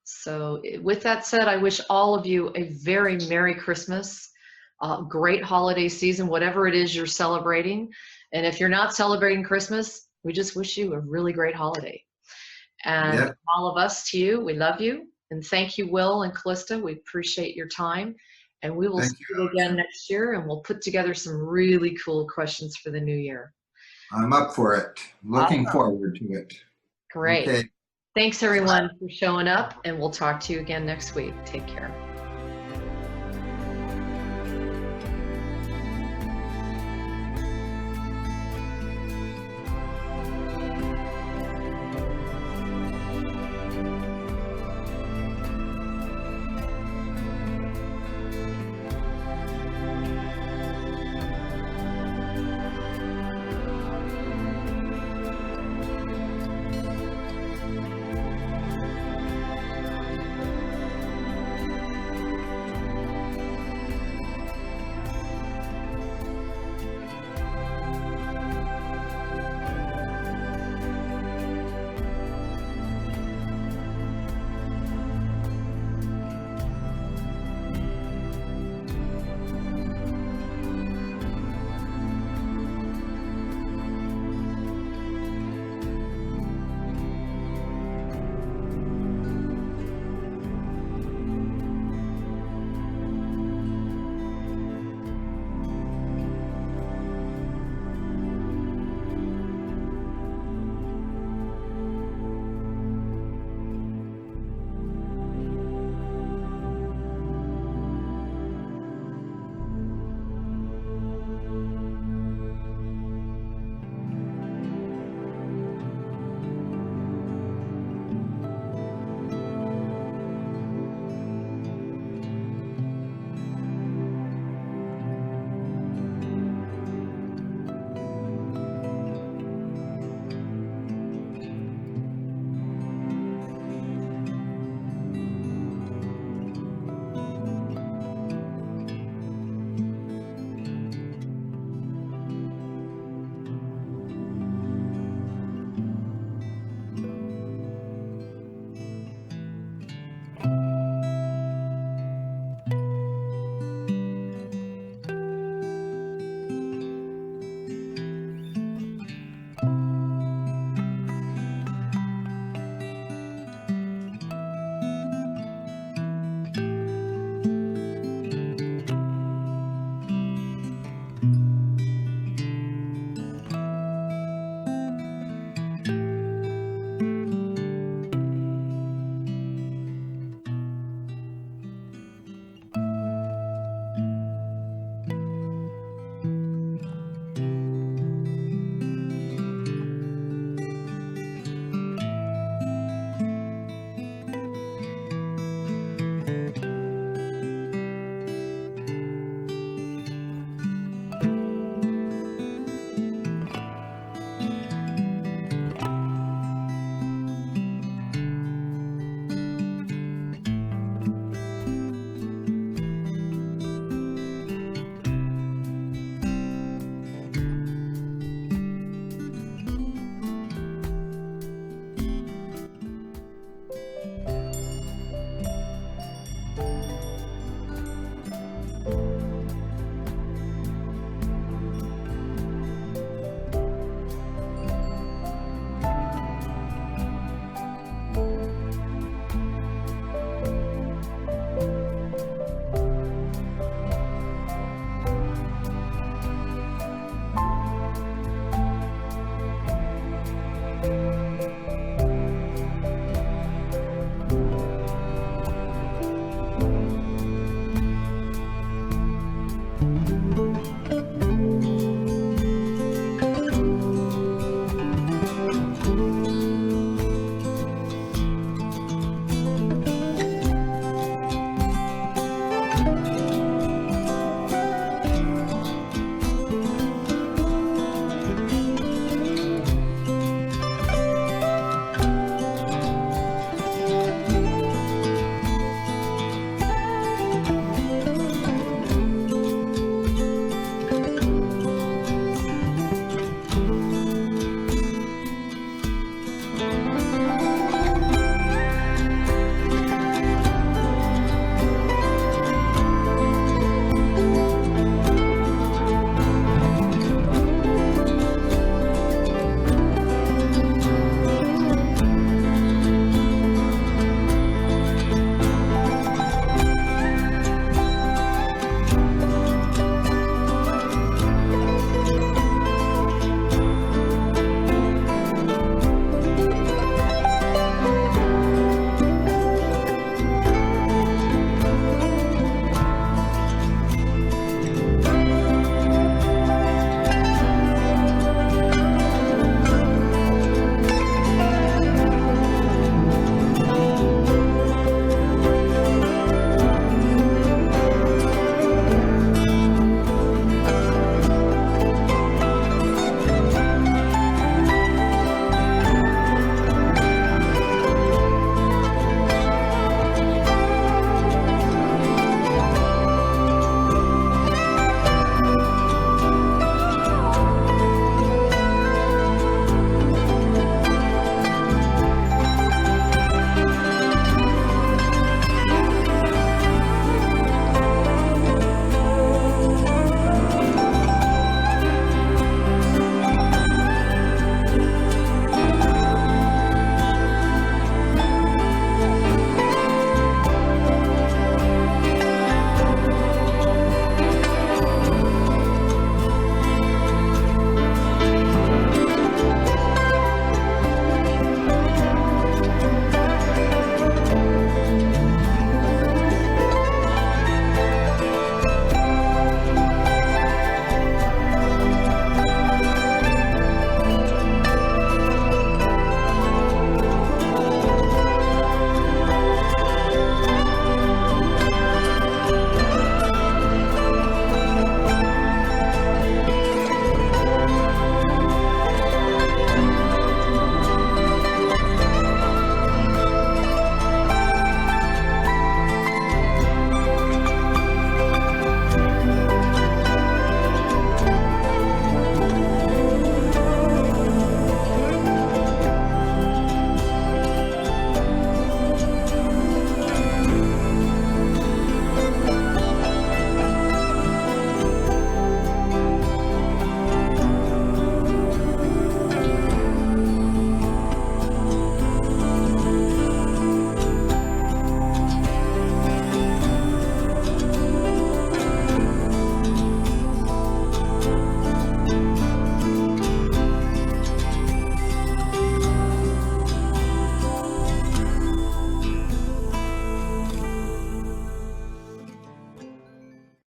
So with that said, I wish all of you a very Merry Christmas, a great holiday season, whatever it is you're celebrating. And if you're not celebrating Christmas, we just wish you a really great holiday. And all of us to you, we love you. And thank you, Will and Callista. We appreciate your time. And we will see you again next year, and we'll put together some really cool questions for the new year. I'm up for it. Looking forward to it. Great. Okay. Thanks, everyone, for showing up, and we'll talk to you again next week. Take care.